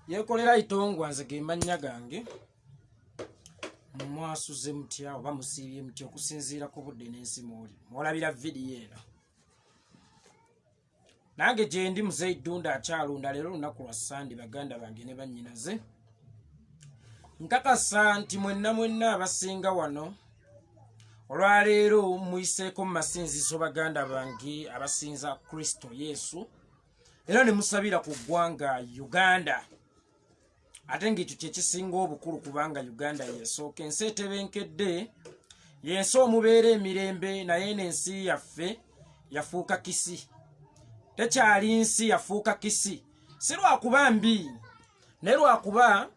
Yekolera itongwa nze gemanya gange mwasuze mutya oba musibye mutya okusinziira ku budde n'ensi mwoli mwolabira vidiyo eno. Nange gye ndi Muzeidunda akyalunda leero lunaku lwa Sande baganda bange ne bannyinaze. Nkakasa nti mwenna abasinga wano olwaleero muyiseeko mu masinzizo baganda bange abasinza Kristo Yesu era ne musabira ku ggwanga Uganda. Ate ng'ekyo kye kisinga obukulu kubanga Uganda yesooka ensi etebenkedde yensi omubeera emirembe naye n'ensi yaffe yafuuka kisi. Tekyali nsi yafuuka kisi si lwakuba mbi naye lwakuba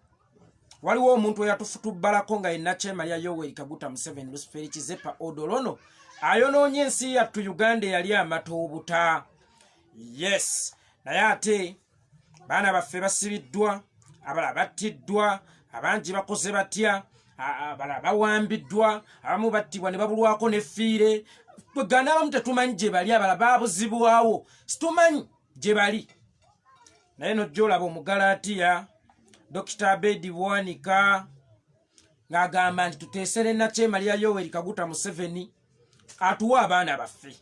waliwo omuntu eyatufutubbalako nga yenna Kyemalya Yoweri Kaguta Museveni Lusiferi Kizepa Odolono ayonoonye ensi yattu Uganda yali amatoobuta. Yes, naye ate baana baffe basibiddwa, abala battiddwa, abangi bakoze batya, abala bawambiddwa, abamu battibwa ne babulwako n'effiire. Bwegana abamu tetumanyi gye bali, abala baabuzibwawo situmanyi gye bali. Naye nojja olaba Omugalaatiya Dr. Abed Bwanika ng'agamba nti tuteesere na Kyemalya Yoweri Kaguta Museveni atuwa abaana baffe.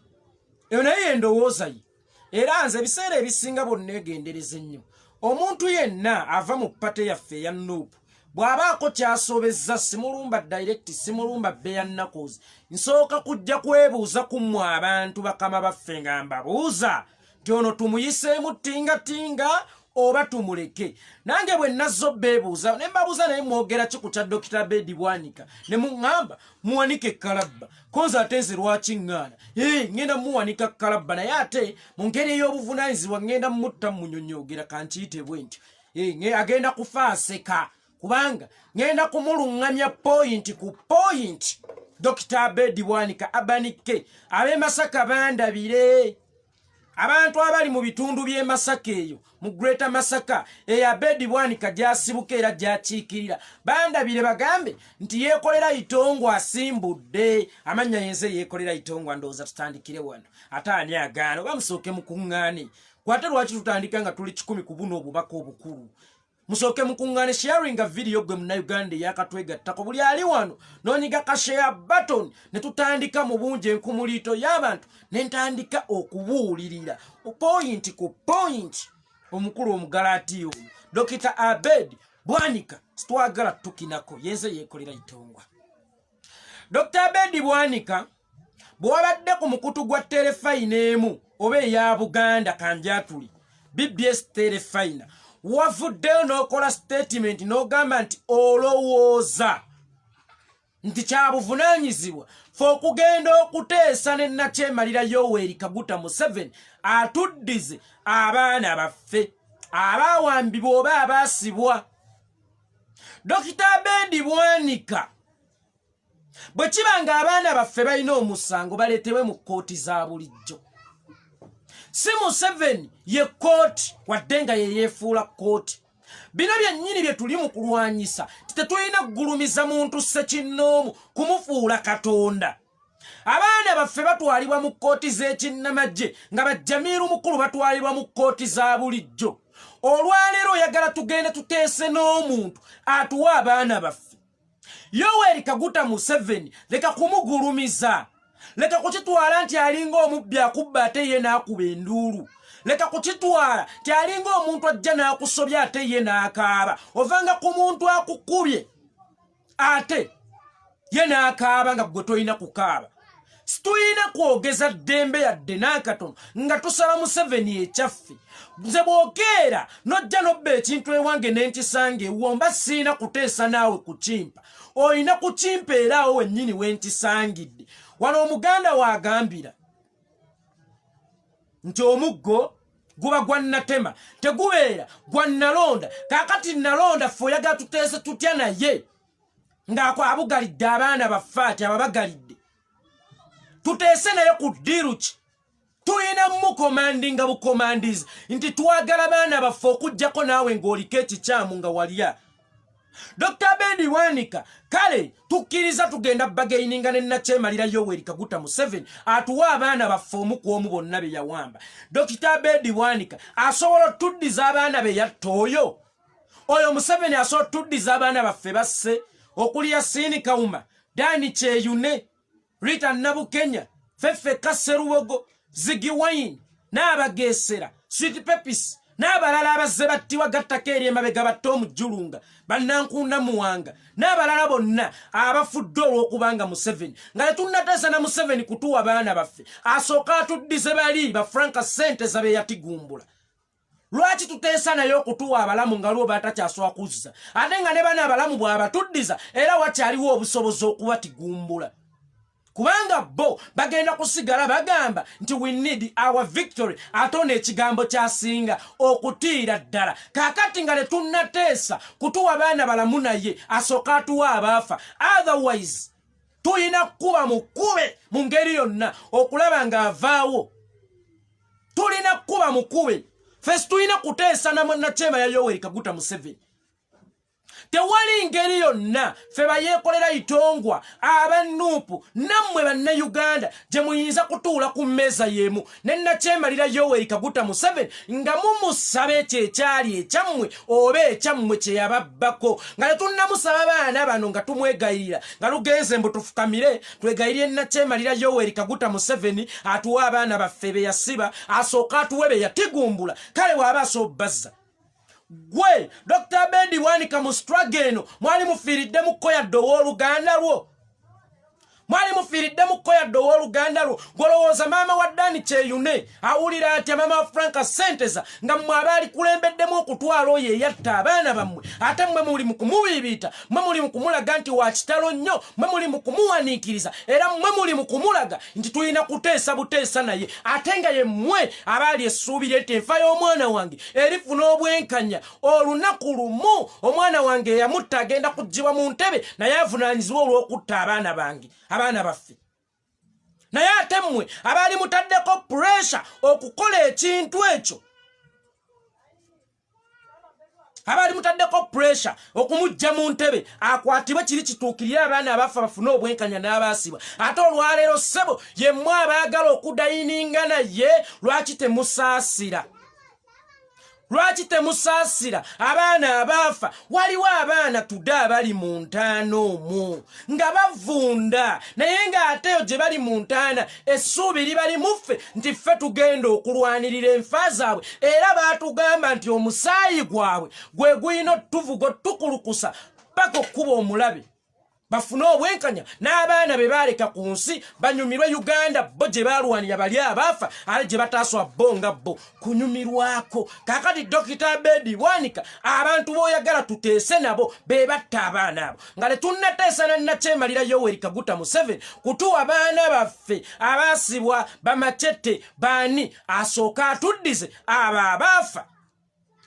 Eyo naye endowooza ye. Era nze ebiseera ebisinga bonna egendereza ennyo. Omuntu yenna ava mu pate yaffe eya Nuupu bw'abaako kyasobezza simulumba direct simulumba beya nnakozi nsooka kujja kwebuuza ku mmwe abantu bakama baffe nga mbabuuza nti ono tumuyiseemu tingatinga oba tumuleke. Nange bwe nazzo beebuuza ne mbabuuza naye mwogera ki ku kya Dr. Abed Bwanika ne muŋŋamba muwanike kalabba konza ate nze lwaki ŋŋaana ŋŋenda muwanika kalabba naye ate mu ngeri ey'obuvunaanyizibwa ŋŋenda mutta munyonyogera kankiyite bwe ntyo agenda kufa aseka kubanga ŋŋenda kumuluŋŋamya point ku point. Dr. Abed Bwanika abanike ab'e Masaka bandabire. Abantu abali mu bitundu by'e Masaka eyo mu Greater Masaka Abed Bwanika gyasibuka era gyakiikirira bandabire bagambe nti Yekolera itongwa asimbudde. Amanya yenze Yekolera itongwa ndowooza tutandikire wano ate ani agaana oba musooke mukuŋŋaane kwate lwaki tutandika nga tuli 10 ku buno obubaka obukulu. Musooke mukuŋŋaane sharinga video gwe Munnayuganda eyakatwegattako buli ali wano n'onyiga ka share button ne tutandika mu bungi enkumuliito y'abantu ne ntandika okubuulirira point ku point omukulu Omugalaatiya oyo Dr. Abed Bwanika sitwagala tukinako yenze Yekolera itongwa. Dr. Abed Bwanika bw'obadde ku mukutu gwa telefayina emu oba eya Buganda kanjatuli BBS telefayina wavuddeyo n'okola statement n'ogamba nti olowooza nti kyabuvunaanyizibwa fe okugenda okuteesa ne Kyemalya Yoweri Kaguta Museveni atuddize abaana baffe abaawambibwa oba abaasibwa. Dr. Abed Bwanika bwe kiba ng'abaana baffe balina omusango baleetebwe mu kkooti za bulijjo. Si Museveni ye kooti wadde nga ye yeefuula kooti. Bino byennyini bye tuli mu kulwanyisa tetulina kugulumiza muntu ssekinnoomu kumufuula Katonda. Abaana baffe batwalibwa mu kkooti z'ekinnamagye nga bajjamiiru mukulu batwalibwa mu kkooti za bulijjo. Olwaleero oyagala tugende tuteese n'omuntu atuwa abaana baffe. Yoweri Kaguta Museveni leka kumugulumiza. Leka kukitwala nti alinga omubbi akubba ate ye n'akuba enduulu. Leka kukitwala nti alinga omuntu ajja n'akusobya ate ye n'akaaba. Ovanga ku muntu akukubye ate ye n'akaaba nga gwe toyina kukaaba. Situyina kwogeza ddembe yadde n'akatono nga tusaba Museveni ekyaffe. Nze bw'okeera n'ojja n'obba ekintu ewange n'enkisanga ewomba siina kuteesa naawe kukimpa. Oyina kukimpa era awo wennyini w'enkisangidde. Wano Omuganda wagambira nti omuggo guba gwa nnatema tegubeera gwa nnalonda. Kaakati nnalonda ffe oyagala tuteese tutya naye ng'ako abugalidde abaana baffe ati ababagalidde. Tuteese naye ku ddiiru ki? Tuyina mukomandinga bukomandizi nti twagala baana baffe okuggyako naawe ng'oliko ekikyamu nga walya. Dr. Abed Bwanika kale tukkiriza tugenda bagaininga ne Kyemalya Yoweri Kaguta Museveni atuwa abaana baffe omu ku omu bonna be yawamba. Dr. Abed Bwanika asobola tuddiza abaana be yatta oyo oyo Museveni aso tuddiza abaana baffe basse okuli Yasini Kauma, Dani Cheyune, Rita Nabukenya, Fefe Kaseruwogo, Ziggy Wine, n'abageesera Sweet Pepis n'abalala abazze battiwa Gattakeri emabega batta omujjulunga bannankunda muwanga n'abalala bonna abafudde olw'okubanga Museveni nga tetunnateesa na Museveni kutuwa baana baffe asooka atuddize bali bafranka ssente zabe yatigumbula. Lwaki tuteesa naye okutuwa abalamu nga lwo batakyasobola kuzza ate nga ne bana abalamu bw'abatuddiza era wakyaliwo obusobozi okubatigumbula. Kubanga bo bagenda kusigala bagamba nti we need our victory atone ekigambo kyasinga okutiira ddala. Kakati nga tetunnateesa kutuwa baana balamu naye asooka atuwa abaafa. Otherwise tuyina kuba mukube mu ngeri yonna okulaba nga avaawo. Tulina kuba mukube. Fesi tuyina kuteesa na Munnakyeema ya Yoweri Kaguta Museveni. Tewali ngeri yonna fe bayekolera itongwa abanupu nammwe banne Uganda gye muyinza kutuula ku mmeeza y'emu ne Nnakyemalira Yoweri Kaguta Museveni nga mumusaba ekyo ekyali ekyammwe oba ekyammwe kye yababbako nga tetunnamusaba baana bano nga tumwegayirira nga lugenze mbu tufukamire twegayirire Nnakyemalira Yoweri Kaguta Museveni atuwa abaana baffe be yasiba asooka atuwe be yatigumbula kale bw'aba asobazza. Gwe Dr. Abed Bwanika mu struggle eno mwali mufiiridde mu kkoyadde ow'oluganda lwo. Mwali mufiiridde mu kkoyadde ow'oluganda lwo. Golowooza maama wa Dani Cheyune awulira atya maama wa Franka Senteza nga mmwe abaali kulembeddemu okutwala oyo eyatta abaana bammwe ate mmwe muli mu kumubiibita mmwe muli mu kumulaga nti wa kitalo nnyo mmwe muli mu kumuwaniikiriza era mmwe muli mu kumulaga nti tulina kuteesa buteesa naye ate nga ye mmwe abaali essuubira nti enfa y'omwana wange erifuna obwenkanya olunaku lumu omwana wange eyamutta agenda kuggyibwa mu ntebe naye avunaanyizibwa olw'okutta abaana bange abaana baffe. Naye ate mmwe abaali mutaddeko pressure okukola ekintu ekyo abaali mutaddeko pressure okumujja mu ntebe akwatibwe kiri kituukirira abaana abafa bafune obwenkanya n'abaasibwa ate olwaleero ssebo yemmwe abaagala okudayininga naye lwaki temusaasira? Lwaki temusaasira abaana abaafa? Waliwo abaana tudde abali mu ntaana omwo nga bavunda naye ng'ate yo gye bali mu ntaana essuubi libali muffe nti ffe tugenda okulwanirira enfa zaabwe era baatugamba nti omusaayi gwabwe gwe guyina otuvuga otukulukusa paka okkuba omulabe bafune obwenkanya n'abaana be baaleka ku nsi banyumirwe Uganda bo gye baalwanira bali abaafa ale gye bataaswa bo nga bo kunyumirwako. Kakati Dr. Abed Bwanika abantu b'oyagala tuteese nabo be batta abaana abo nga tetunnateesa na Nnakyemalira Yoweri Kaguta Museveni kutuwa baana baffe abaasibwa bamacete baani asooka atuddize abo abaafa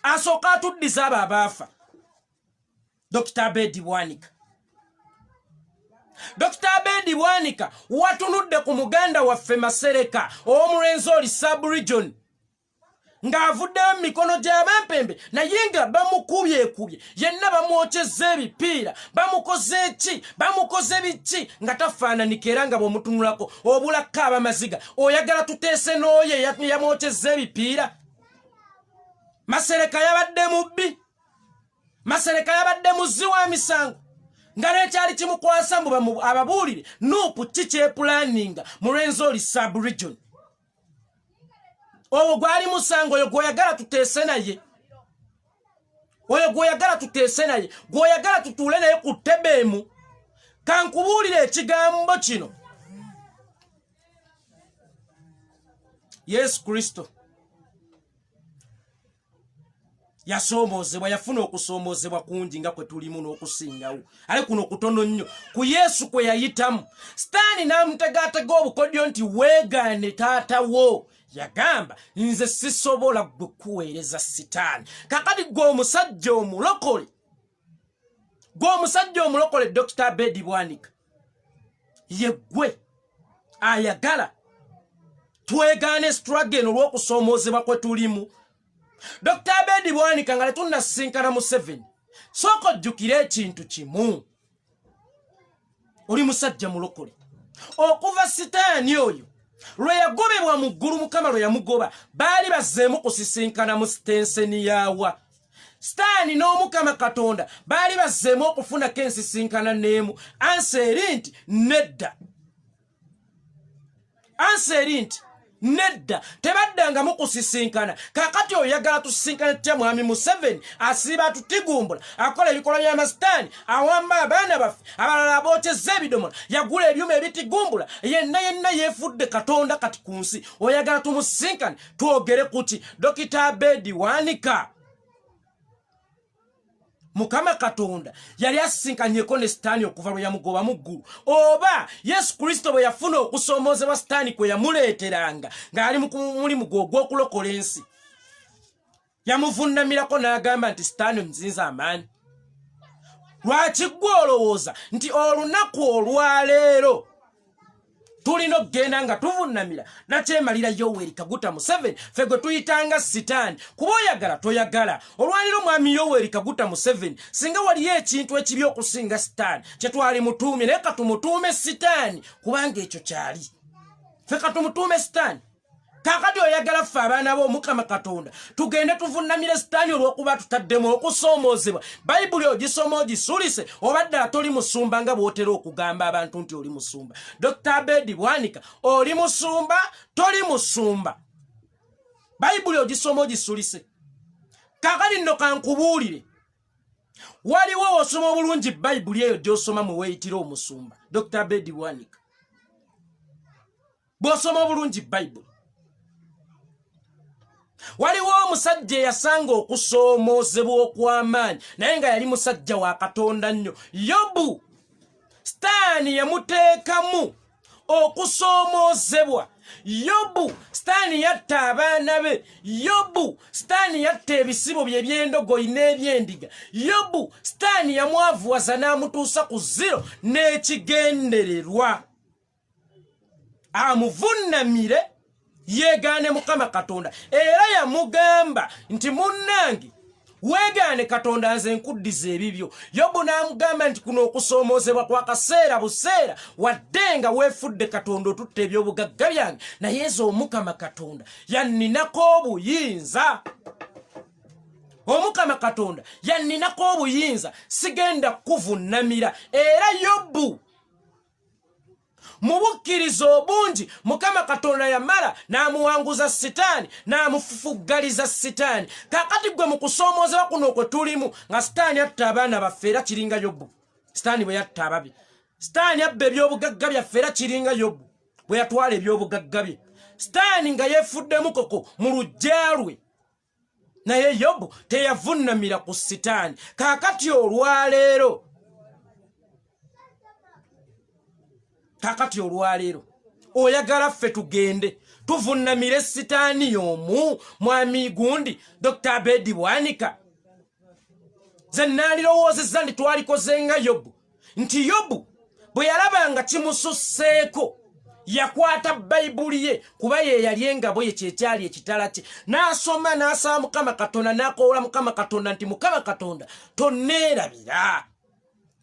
asooka atuddize abo abaafa. Dr. Abed Bwanika Dr. Abed Bwanika watunudde ku muganda waffe Masereka ow'Omulenzoli sub-region ng'avuddeyo mu mikono gy'abampembe naye nga bamukubye yenna bamwokyezza ebipiira bamukoze eki bamukoze biki nga tafaananika era nga bw'omutunulako obulako abamaziga oyagala tuteese n'oyo yamwokyezza ebipiira? Masereka yabadde mubbi, Masereka yabadde muzzi wa misango nga nekyali kimukwasa mbu ababuulire nuupu kikyepulaninga mu Lwenzoli sub-region. Owo gwali musango oyo gw'oyagala tuteese naye, oyo gw'oyagala tuteese naye, gw'oyagala tutuule naye ku ttebeemu. Kankubuulire ekigambo kino. Yesu Kristo yasoomozebwa, yafuna okusoomoozebwa kungi nga kwe tulimu n'okusingawo ale kuno kutono nnyo ku Yesu kwe yayitamu. Sitani n'amutegaatega obukodyo nti weegaane taatawo. Yagamba nze sisobola gwe kuweereza Sitani. Kakati gwe omusajja omulokole, gwe omusajja omulokole Dr. Abed Bwanika ye gwe ayagala twegaane struggle eno olw'okusoomoozebwa kwe tulimu. Dr. Abed Bwanika nga tetunnasisinkana Museveni sooka ojjukire ekintu kimu, oli musajja mulokole. Okuva Sitani oyo lwe yagobebwa mu ggulu Mukama lwe yamugoba baali bazzeemu kusisinkana mu sitenseni yaawa. Sitani n'Omukama Katonda baali bazzeemu okufuna kensisinkana n'emu. Anseri nti nedda. Anseri nti nedda. Tebaddanga mukusisinkana. Kakati oyagala tusisinkana tutya mwami Museveni asiiba tutigumbula akola ebikola by'amasitaani awamba abaana baffe abalala abookyezza ebidomola yagula ebyuma ebitigumbula yenna yeefudde Katonda kati ku nsi. Oyagala tumusisinkane twogere kuki? Dokita Abed Bwanika Mukama Katonda yali asisinkanyeko ne Sitani okuva lwe yamugoba mu ggulu. Oba Yesu Kristo bwe yafuna okusoomozebwa Sitani kwe yamuleeteranga ng'ali mu mulimu gwe ogw'okulokola ensi, yamuvuunamirako n'agamba nti Sitani onzinza amaanyi. Lwaki ggwe olowooza nti olunaku olwaleero tulina okugenda nga tuvuunamira nakyemalira Yoweri Kaguta Museveni ffe gwe tuyitanga Sitani? Kuba oyagala toyagala. Olwaliro mwami Yoweri Kaguta Museveni singa waliyo ekintu ekibi okusinga Sitani kye twali mutuumye, naye katumutuume Sitani kubanga ekyo kyali. Ffe katumutuume Sitani. Kakati oyagala ffe abaana b'Omukama Katonda tugende tuvuunamire Sitani olw'okuba tutaddemu okusoomoozebwa? Bayibuli ogisoma ogisulise oba ddala toli musumba nga bw'otera okugamba abantu nti oli musumba? Dr. Abed Bwanika, oli musumba toli musumba? Bayibuli ogisoma ogisulise. Kakati nno kankubuulire, waliwo osoma obulungi Bayibuli eyo gy'osoma mu weeyitira omusumba. Dr. Abed Bwanika, bw'osoma obulungi Bayibuli, waliwo omusajja eyasanga okusoomoozebwa okw'amaanyi naye nga yali musajja wa Katonda nnyo. Yobu. Sitani yamuteekamu okusoomoozebwa. Yobu. Sitani yatta abaana be. Yobu. Sitani yatta ebisibo bye by'endogoyi n'ebyendiga. Yobu. Sitani yamwavuwaza n'amutuusa ku zero n'ekigendererwa amuvuunamire yeegaane Mukama Katonda. Era yamugamba nti munnange weegaane Katonda nze nkuddiza ebibyo. Yobu n'amugamba nti kuno okusoomoozebwa kwa kaseera buseera wadde nga weefudde Katonda otutta eby'obugagga byange, naye nze Omukama Katonda yanninako obuyinza. Omukama Katonda yanninako obuyinza, sigenda kuvuunamira. Era Yobu mu bukkiriza obungi Mukama Katonda yamala n'amuwanguza Sitani n'amufufuggaliza Sitani. Kakati gwe mu kusoomoozebwa kuno kwe tulimu nga Sitani atta abaana baffe era kiringa Yobu. Sitani bwe yatta ababi. Sitani abba eby'obugagga byaffe era kiringa Yobu bwe yatwala eby'obugagga bye. Sitani nga yeefuddemu koko mu luggya lwe, naye Yobu teyavuunamira ku Sitani. Kakati olwaleero, oyagala ffe tugende tuvuunamire Sitani y'omu mwami gundi Dr. Abed Bwanika? Ze naalirowoozezza nti twalikoze nga Yobu, nti Yobu bwe yalabanga kimususseeko yakwata Bayibuli ye kuba ye yali engabo ye kyekyali ekitala kye, n'asoma n'asaba Mukama Katonda n'akoola Mukama Katonda nti Mukama Katonda tonneerabira.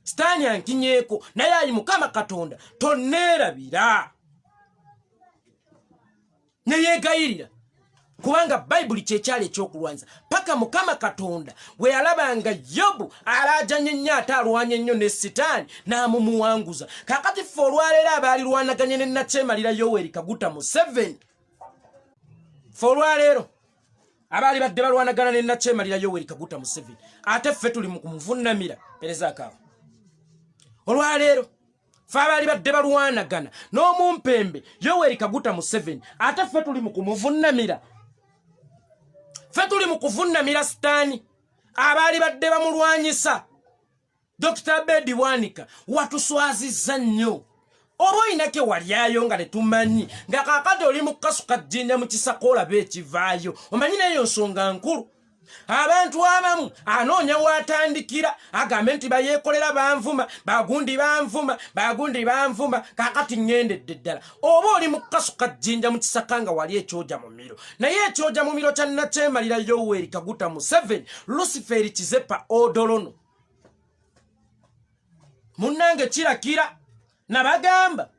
Sitani ankinyeeko naye ayi Mukama Katonda tonneerabira. Ne yeegayirira kubanga Bayibuli kyekyali ekyokulwanyiza paka Mukama Katonda we yalabanga Yobu alaajanye nnyo ate alwanye nnyo ne Sitani n'amumuwanguza. Kakati ffe olwaleero abaalirwanaganye ne nakyemalira Yoweri Kaguta Museveni, ffe olwaleero abaali badde balwanagana ne nakyemalira Yoweri Kaguta Museveni, ate ffe tuli mu kumuvuunamira. Pereza akaawo olwaleero ffe abaali badde balwanagana n'omumpembe Yoweri Kaguta Museveni, ate ffe tuli mu kumuvuunamira. Ffe tuli mu kuvuunamira Sitani abaali badde bamulwanyisa. Dr. Abed Bwanika watuswazizza nnyo. Oba olinake walyayo nga tetumanyi nga kaakati oli mu kukasuka jjinja mu kisaka olaba ekivaayo, omanyi nayo nsonga nkulu. Abantu abamu anoonya waatandikira agambe nti bayekolera banvuma, bagundi banvuma, kakati ngendedde ddala. Oba oli mu kukasuka jjinja mu kisaka nga wali ekyoja mu miro, naye ekyoja mu miro kya nakyemalira Yoweri Kaguta Museveni, Luciferi Kizepa Odolono. Munnange kirakira nabagamba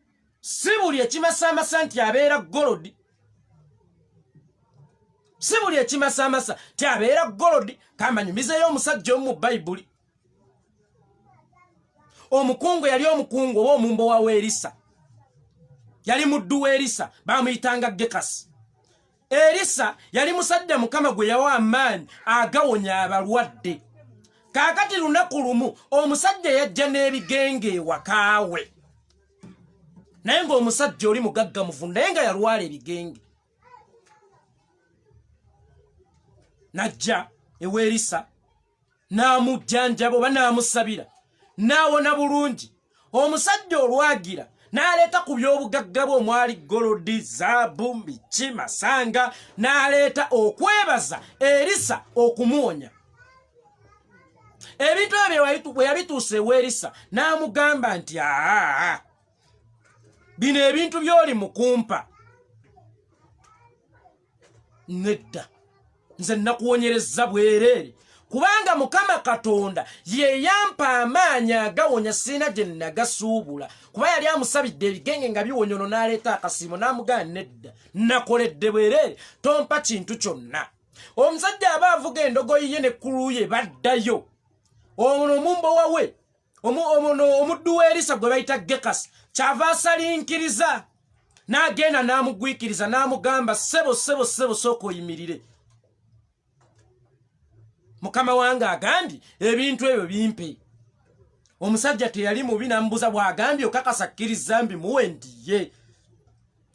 si buli ekimasamasa nti abeera golodi. si buli ekimasamasa ti abeera golodi. Kamba nyumizeeyo omusajja omu mu Bayibuli. Omukungu yali omukungu oba omumbo wa Erisa. Yali muddu wa Erisa bamuyitanga Gekasi. Erisa yali musajja Mukama gwe yawa amaanyi agawonya abalwadde. Kaakati lunaku lumu omusajja yajja n'ebigenge ewakaawe. Naye ng'omusajja oli mugagga muvu naye nga yalwala ebigenge. Najja ewa Erisa n'amujjanjaba oba n'amusabira n'awona bulungi. Omusajja olwagira n'aleeta ku by'obugagga bwe omwali golodi, zaabu, miki, masanga, n'aleeta okwebaza Erisa okumuwonya. Ebintu ebyo bwe yabituusa ewa Erisa n'amugamba nti bino ebintu by'oli mukumpa. Nedda, nze nakuwonyereza bwereere kubanga Mukama Katonda ye yampa amaanyi agawonya sina gye nagasuubula. Kuba yali amusabidde ebigenge nga biwonyono n'aleeta akasiimo n'amugamba nedda, nakoledde bwereere, tompa kintu kyonna. Omusajja aba avuga endogoyi ye n'ekkulu ye baddayo. Ono omumbo wawe omuddu wa Erisa gwe bayita Gekasi kyava asalinkiriza n'agenda n'amugwikiriza n'amugamba sebo sooka oyimirire. Mukama wange agambye ebintu ebyo bimpe. Omusajja teyali mubi n'amubuuza bw'agambye okakasa kkiriza mbimuwe ndiye.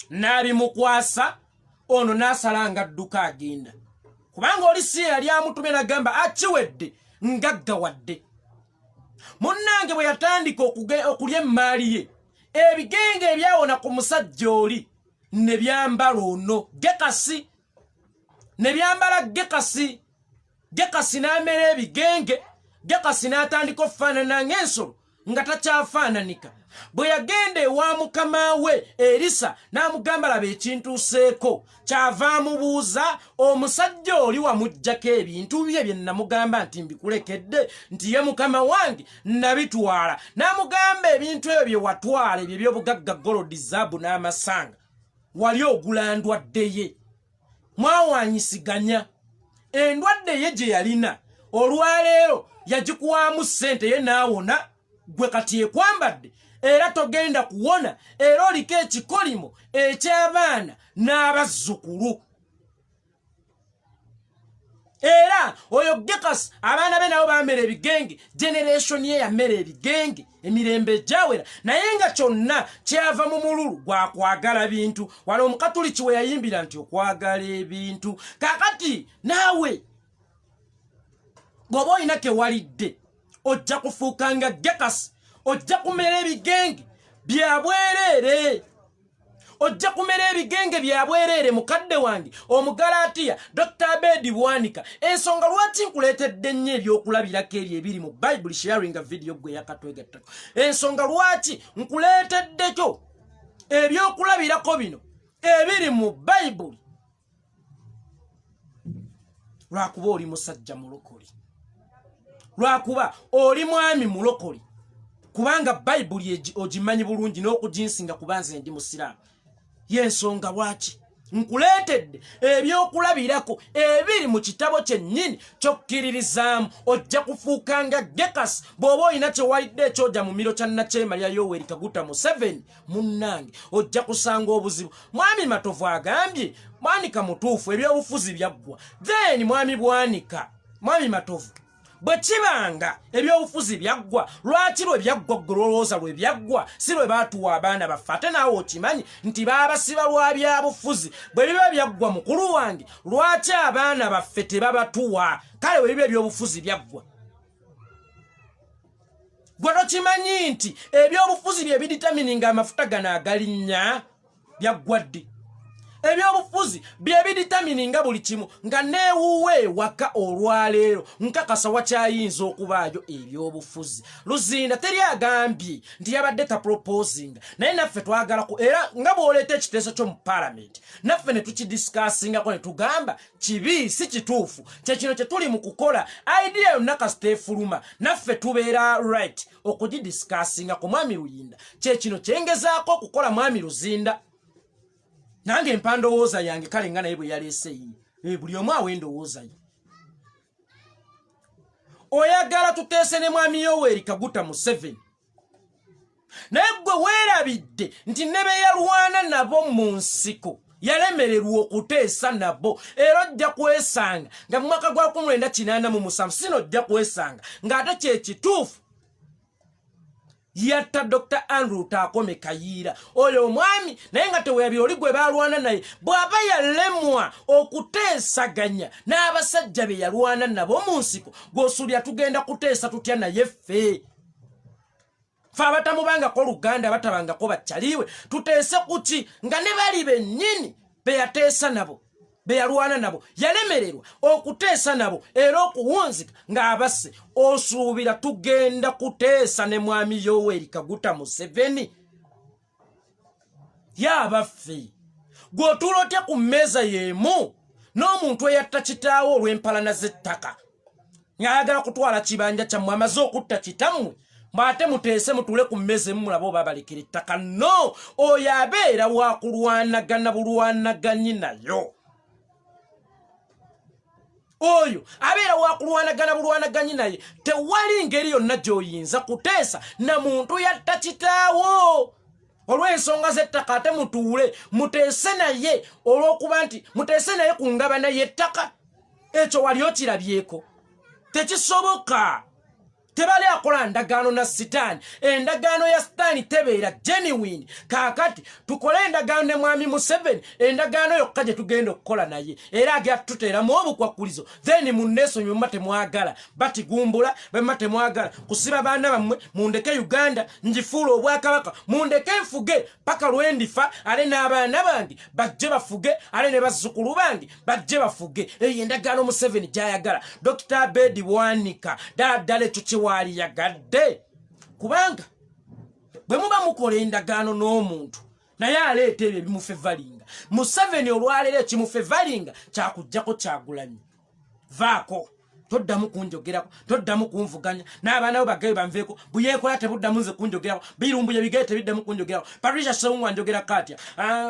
N'abimukwasa ono n'asalanga adduka agenda. Kubanga oli si yali amutumye n'agamba akiwedde ngaggawadde. Munnange bwe yatandika okulya emmaali ye, ebigenge ebyawona ku musajja oli ne byambala ono Gekasi. Ne byambala Gekasi. Gekasi n'amera ebigenge. Gekasi n'atandika okufaanana ng'ensolo nga takyafaananika. Bwe yagenda ewa mukama we Erisa n'amugamba laba ekintuuseeko, kyava amubuuza omusajja oli wamuggyako ebintu bye bye namugamba nti mbikulekedde, nti ye mukama wange nabitwala. N'amugamba ebintu ebyo bye watwala ebyo eby'obugagga golodi, zaabu n'amasanga wali ogula ndwadde ye, mwawanyisiganya. Endwadde ye gye yalina olwaleero yagikuwaamu ssente ye n'awona, gwe kati ekwambadde era togenda kuwona, era oliko ekikolimo eky'abaana n'abazzukulu. Era oyo Gekasi abaana be nabo bamera ebigenge, generation ye yamera ebigenge emirembe egyawera, naye nga kyonna kyava mu mululu gwa kwagala bintu. Wano Omukatuliki we yayimbira nti okwagala ebintu. Kaakati naawe bw'oba olina kewalidde ojja kufuuka nga Gekasi, ojja kumera ebigenge bya bwereere. Ojja kumera ebigenge bya bwereere mukadde wange Omugalaatiya Dr. Abed Bwanika. Ensonga lwaki nkuleetedde nnyo ebyokulabirako ebyo ebiri mu Bible sharing video gwe yakatwegattako. Ensonga lwaki nkuleetedde kyo ebyokulabirako bino ebiri mu Bible. Lwakuba oli musajja mulokole. Lwakuba oli mwami mulokole. Kubanga Bible ogimanyi bulungi n'okuginsinga kuba nze ndi musiraamu. Yensonga lwaki nkuleetedde ebyokulabirako ebiri mu kitabo kyennyini ky'okkiririzaamu. Ojja kufuuka nga Gekasi bw'oba olina kyewalidde ekyojja mu miro kya Nnakyemalya Yoweri Kaguta Museveni. Munnange ojja kusanga obuzibu. Mwami Matovu agambye Bwanika mutuufu, ebyobufuzi byaggwa. Then mwami Bwanika, mwami Matovu, bwe kibanga ebyobufuzi byaggwa, lwaki lwe byaggwa ggwe lwolowooza lwe byaggwa si lwe baatuwa abaana baffe? Ate naawe okimanyi nti baabasiba lwa byabufuzi. Bwe biba byaggwa mukulu wange, lwaki abaana baffe tebabatuwa? Kale bwe biba ebyobufuzi byaggwa, gwe tokimanyi nti ebyobufuzi bye biditamininga amafuta gano agalinnya byaggwa ddi? Ebyobufuzi bye biditamininga buli kimu, nga neewuwe waka olwaleero nkakasa wakyayinza okubaayo ebyobufuzi. Luzinda teri agambye nti yabadde taproposinga, naye naffe twagalako, era nga bw'oleeta ekiteeso kyo mu Parliament naffe ne tukidiscussingako ne tugamba kibi si kituufu. Kyekino kye tuli mu kukola, idea yonna kasita efuluma naffe tubeera right okugidiscussinga ku mwami Luyinda. Kyekino kyengezaako okukola mwami Luzinda. Nange empandowooza yange kale nga naye bwe yaleese yiye buli omu awendowoozayo. Oyagala tuteese ne mwami Yoweri Kaguta Museveni. Naye gwe weerabidde nti ne be yalwana nabo mu nsiko yalemererwa okuteesa nabo, era ojja kwesanga nga mu mwaka gwa 1987 sino ojja kwesanga ng'ate kye kituufu yatta Dr. Andrew Takome Kayiira oyo omwami, naye nga teweerabira oli gwe baalwana naye bw'aba yalemwa okuteesaganya n'abasajja be yalwana nabo mu nsiko, gw'osuulira tugenda kuteesa tutya naye ffe. Ffe abatamubangako Luganda batabangako bakyaliwe tuteese kuki nga ne bali bennyini be yateesa nabo be yalwana nabo yalemererwa okuteesa nabo era okuwunzika ng'abasse, osuubira tugenda kuteesa ne mwami Yoweri Kaguta Museveni? Y'abaffe gw'otuula otya ku mmeeza y'emu n'omuntu eyatta kitaawe olw'empalana z'ettaka ng'ayagala kutwala kibanja kyammwe amaze okutta kitammwe mwate muteese mutuule ku mmeze mulabe oba balekera ettaka? No, oyo abeera wa kulwanagana bulwanaganyi nayo. Oyo abeera wa kulwanagana bulwanaganyi naye. Tewali ngeri yonna gy'oyinza kuteesa na muntu yatta kitaawo olw'ensonga z'ettaka ate mutuule muteese naye olw'okuba nti muteese naye ku ngabana y'ettaka. Ekyo wali okirabyeko? Tekisoboka. Tebali akola ndagaano na Sitani. Endagaano ya Sitani tebeera genuine. Kaakati tukole endagaano ne mwami Museveni, endagaano yokka gye tugenda okukola naye era agyatuteeramu obukwakkulizo, then munneesonyi bwe temwagala batigumbula, bwe temwagala kusiba baana bammwe, mundeke Uganda ngifuula obwakabaka, mundeke nfuge paka lwendifa, ale n'abaana bange bajje bafuge, ale ne bazzukulu bange bajje bafuge. Eyo endagaano Museveni gy'ayagala. Dr. Abed Bwanika ddala ekyo wali yagadde, kubanga bwe muba mukola endagaano n'omuntu naye aleeta ebyo ebimufevalinga. Museveni olwaleero ekimufevalinga kyakujjako Kyagulanyi. Vaako, toddamu kunjogerako, toddamu kunvuganya, n'abaana bo bagaye banveeko, buyeekola tebuddamu nze kunjogerako, birumbuye bigaye tebiddamu kunjogerako, Patricia Sewungu anjogerako atya,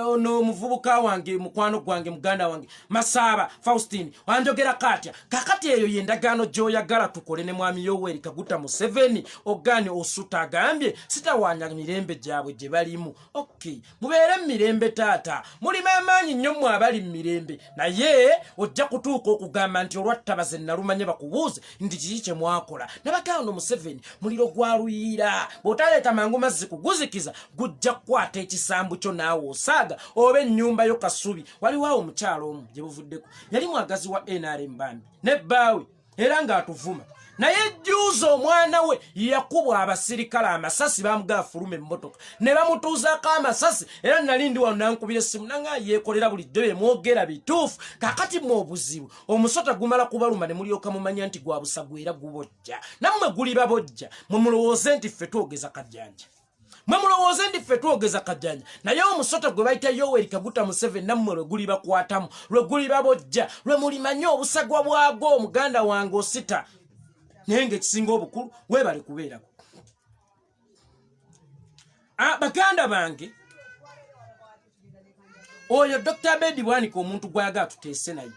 ono omuvubuka wange mukwano gwange muganda wange Masaaba Faustine anjogerako atya. Kakati eyo y'endagaano gy'oyagala tukole ne mwami Yoweri Kaguta Museveni, ogaane osuta agambye sitawaanya mirembe gyabwe gye balimu. Okay, mubeere mirembe taata, mulima amaanyi nnyo mmwe abali mirembe, naye ojja kutuuka okugamba nti olwattabaze nalumanye bakubuuze nti kiki kye mwakola. Nabagamba Museveni muliro gwaluyiira, bw'otaleeta mangu mazzi kuguzikiza gujja kukwata ekisambu kyo naawe osaaga oba ennyumba yo Kasubi. Waliwo awo omukyalo omu gye buvuddeko yali mwagazi wa NRM Bambi ne bbaawe era ng'atuvuma, naye jjuuza omwana we yakubwa abasirikale amasasi bamugaa fuluma emmotoka ne bamutuuzaako amasasi, era nali ndi wano nankubira essimu nanga yeekolera bulijjo bemwogera bituufu. Kakati mu obuzibu omusota gumala kubaluma ne mulyoka mumanya nti gwa busagu era gubojja, nammwe guli babojja mwe mulowooze nti ffe twogeza kajjanja, mwe mulowooze nti ffe twogeza kajjanja, naye omusota gwe bayita Yoweri Kaguta Museveni nammwe lwe guli bakwatamu, lwe guli babojja, lwe mulimanye obusagwa bwago. Omuganda wange osita naye ng'ekisinga obukulu weebale kubeerako. Baganda bange, oyo Dr. Abed Bwanika omuntu gw'ayagala tuteese naye.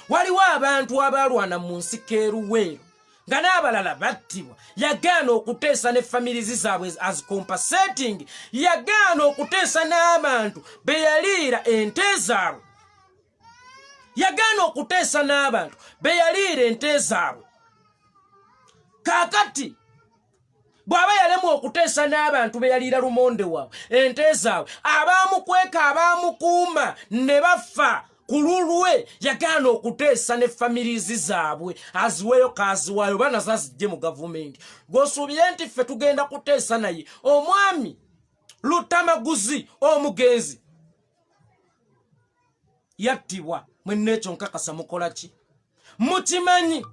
Waliwo abantu abaalwana mu nsiko eruweero nga n'abalala battibwa, yagaana okuteesa ne families zaabwe as compensating, yagaana okuteesa n'abantu be yaliira ente zaabwe, yagaana okuteesa n'abantu be yaliira ente zaabwe. Kaakati bw'aba yalemwa okuteesa n'abantu be yaliira lumonde waabwe ente zaabwe, abaamukweka abaamukuuma ne bafa ku lulwe, yagaana okuteesa ne families zaabwe aziweeyo kaziwaayo bana zazijje mu gavumenti. Gw'osuubire nti ffe tugenda kuteesa naye omwami Lutamaguzi omugenzi yattibwa. Mwenna ekyo nkakasa mukola ki? Mukimanyi.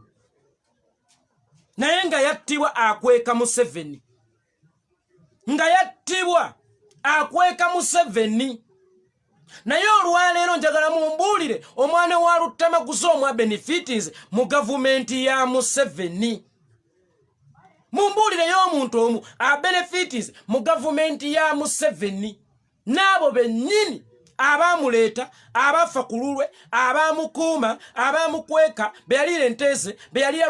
Naye nga yattibwa akweka Museveni, nga yattibwa akweka Museveni. Naye olwaleero njagala mumbuulire omwana wa Lutamaguzi omwa benefits mu gavumenti ya Museveni. Mumbuulireyo omuntu omu a benefits mu gavumenti ya Museveni, n'abo bennyini abamuleeta abafa ku lulwe abamukuuma abamukweka be yalira enteze be yalira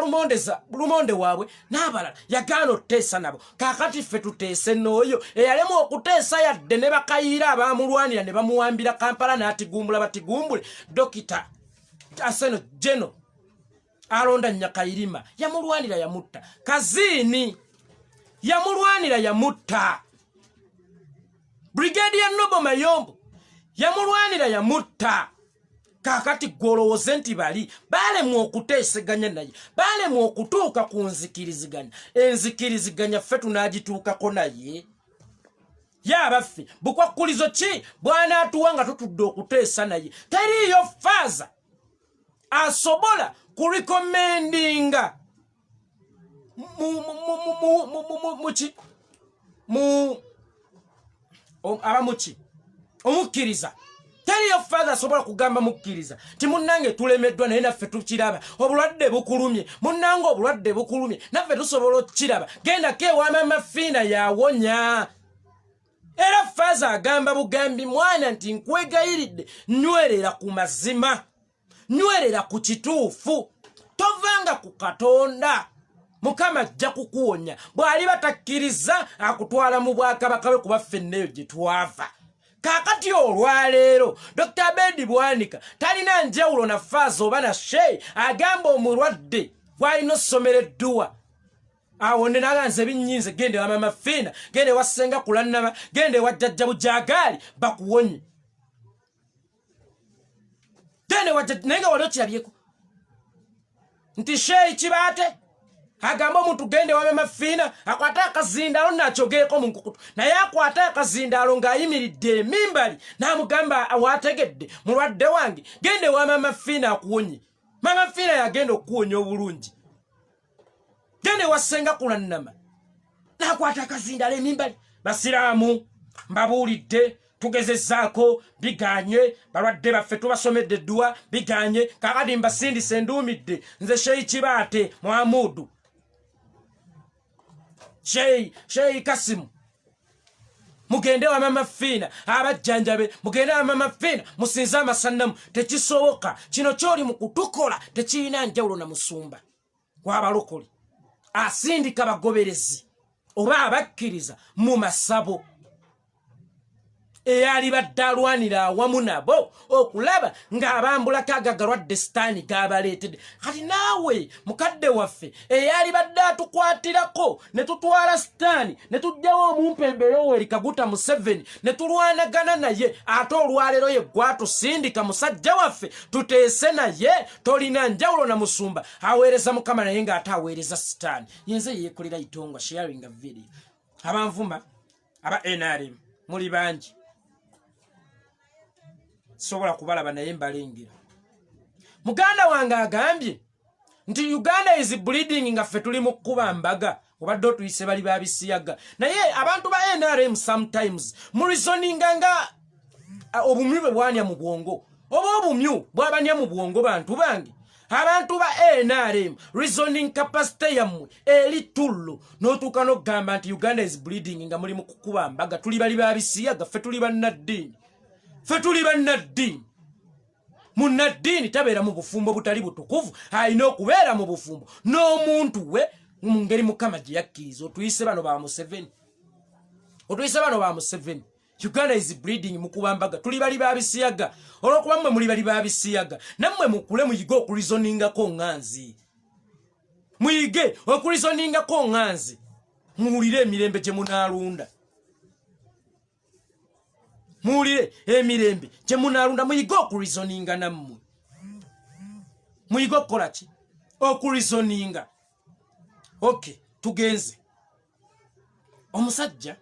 lumonde waabwe n'abalala yagaana otuteesa nabo kaakati ffe tuteese n'oyo eyalemu okuteesa yadde ne bakayiira abamulwanira ne bamuwambira Kampala n'atigumbula batigumbule Dokita Aseno Jeno alonda Nyakayirima yamulwanira yamutta Kaziini yamulwanira yamutta Brigadier Nobo Mayombo yamulwanira yamutta kaakati gwolowooze nti bali balemu okuteeseganya naye balemu okutuuka ku nzikiriziganya enzikiriziganya ffe tunaagituukako naye yabaffe bukwakkulizo ki bw'anaatuwa nga tutudde okuteesa naye teriiyo faaza asobola kurekomendinga abamuki omukkiriza teriyo faaza asobola kugamba mukkiriza ti munnange tulemeddwa naye naffe tukiraba obulwadde bukulumye munnange obulwadde bukulumye naffe tusobola okukiraba gendako ewamama fiina yawonya era faaza agamba bugambi mwana nti nkwegayiridde nywerera ku mazima nywerera ku kituufu tovanga ku Katonda Mukama ajja kukuwonya bw'ali batakkiriza akutwala mu bwakabaka bwe kuba ffenneyo gye twava kaakati olwaleero Dr. Abed Bwanika talina njawulo na faaza oba na shey agamba omulwadde gw'alina ossomera edduwa awonde naganze binnyinze gende wa mama fiina gende wasenga kulannaba gende wa jjajja bujaagaali bakuwonye gende wa nenga wali okirabyeko nti shey kibaate agamba omuntu gende wa mama fiina akwate akazindaalo nakyogeeko mu nkukutu naye akwate akazindaalo ng'ayimiridde emimbali n'amugamba waategedde mulwadde wange gende wa mama fiina akuwonye mama fiina yagenda okuwonya obulungi gende wasenga kulannama n'akwata akazindaalo emimbali basiraamu mbabuulidde tugezezzaako biganye balwadde baffe tubasomedde edduwa biganye kakati mbasindise nduumidde nze sheyi kibaate Muhamudu Sheyi Kasimu mugende wa mama fiina abajjanjabe mugende wa mama fiina musinze amasannamu tekisoboka kino kyoli mu kutukola tekirina njawulo na musumba w'abalokole asindika bagoberezi oba abakkiriza mu masabo eyali badde alwanira awamu nabo okulaba ng'abambulako agagalwadde Sitani gabaleetedde kati naawe mukadde waffe eyali badde atukwatirako ne tutwala Sitani ne tujjawo omumpembe Yoweri Kaguta Museveni ne tulwanagana naye ate olwaleero ye gwatusindika musajja waffe tuteese naye tolina njawulo na musumba aweereza Mukama naye ng'ate aweereza Sitani yenze yeekolera itongwa sharing a video abanvuma aba NRM muli bangi sobola kubalaba naye mbalengera muganda wange agambye nti Uganda is bleeding nga ffe tuli mu kkuba mbaga obadde otuyise bali babisiyaga naye abantu ba NRM sometimes mu reasoninga nga obumyu bwe bwanya mu bwongo oba obumyu bwabanya mu bwongo bantu bange abantu ba NRM reasoning capacity yammwe eri tullo n'otuuka n'okugamba nti Uganda is bleeding nga muli mu kkuba mbaga tuli bali babisiyaga ffe tuli bannaddiini ffe tuli bannaddiini munnaddiini tabeera mu bufumbo butali butukuvu alina okubeera mu bufumbo n'omuntu we mu ngeri Mukama gye yakkiriza otuyise bano ba Museveni Uganda is bleeding mu kubambaga tuli bali babisiyaga olw'okuba mmwe muli bali babisiyaga nammwe mukule muyige okurizoningako ŋŋanzi muyige okurizoningako ŋŋanzi muwulire emirembe gye munaalunda muwulire emirembe gye munaalunda muyige okurizoninga nammwe muyige okukola ki okurizoninga okay tugenze omusajja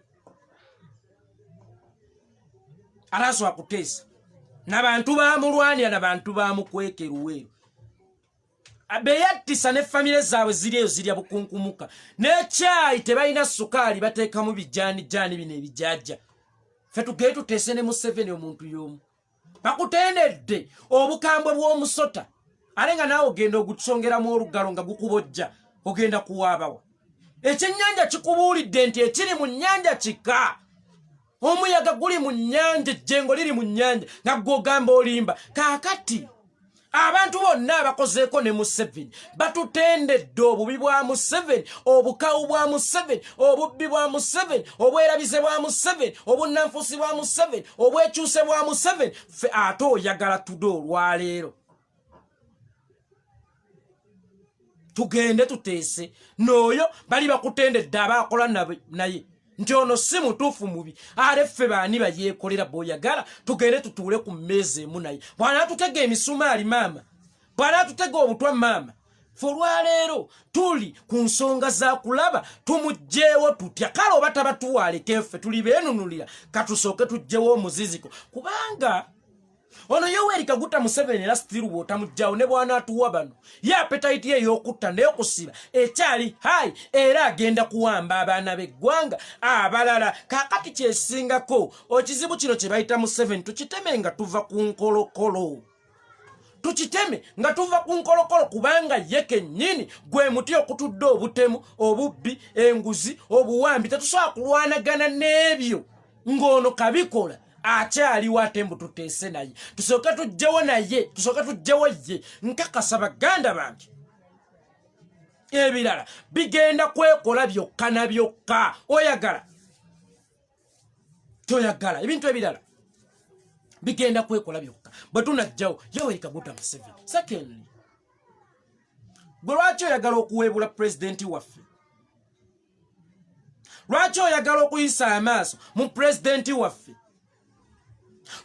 arasobola kuteesa n'abantu bamulwanira n'abantu bamukweka eruweero beyattisa ne famire zaabwe ziri eyo zirya bukunkumuka n'ekyayi tebalina sukaali bateekamu bijaanijaani bino ebijajja ffe tugende tuteese ne Museveni omuntu y'omu bakutendedde obukambwe bw'omusota ale nga naawe ogenda ogutusongeramu olugalo nga gukubojja ogenda kuwaabawa ekyennyanja kikubuulidde nti ekiri mu nnyanja kika omuyaga guli mu nnyanja ejjengo liri mu nnyanja nga gwogamba olimba kaakati abantu bonna abakozeeko ne Museveni batutendedde obubi bwa Museveni obukawu bwa Museveni obubbi bwa Museveni obwerabize bwa Museveni obunnanfuusi bwa Museveni obwekyuse bwa Museveni ffe ate oyagala tudde olwaleero tugende tuteese n'oyo bali bakutendedde abaakola naye nti ono si mutuufu mubi ate ffe baani bayeekolera bw'oyagala tugende tutuule ku mmeeza emu naye bw'anaatutega emisumaali maama bw'anaatutega obutwa maama ffe olwaleero tuli ku nsonga za kulaba tumugjeewo tutya kale oba tabatuwaaleko ffe tuli beenunulira katusooke tuggyewo omuziziko kubanga ono Yoweri Kaguta Museveni era still bw'otamugjawo ne bw'anaatuwa bano ye appetite ye ey'okutta n'eyokusiba ekyali hayi era agenda kuwamba abaana b'eggwanga abalala kaakati kyesingako ekizibu kino kye bayita Museveni tukiteme nga tuva ku nkolokolo tukiteme nga tuva ku nkolokolo kubanga ye kennyini gwe muti okutudde obutemu obubbi enguzi obuwambi tetusobola kulwanagana n'ebyo ng'ono kabikola akyaliwo ate mbu tuteese naye tusooke tujjewo naye tusooke tujjewo ye nkakasa baganda bange ebirala bigenda kwekola byokka na byokka oyagala toyagala ebintu ebirala bigenda kwekola byokka bwe tunajjawo Yoweri Kaguta Museveni secondly gwe lwaki oyagala okuweebula pulezidenti waffe lwaki oyagala okuyisa amaaso mu pulezidenti waffe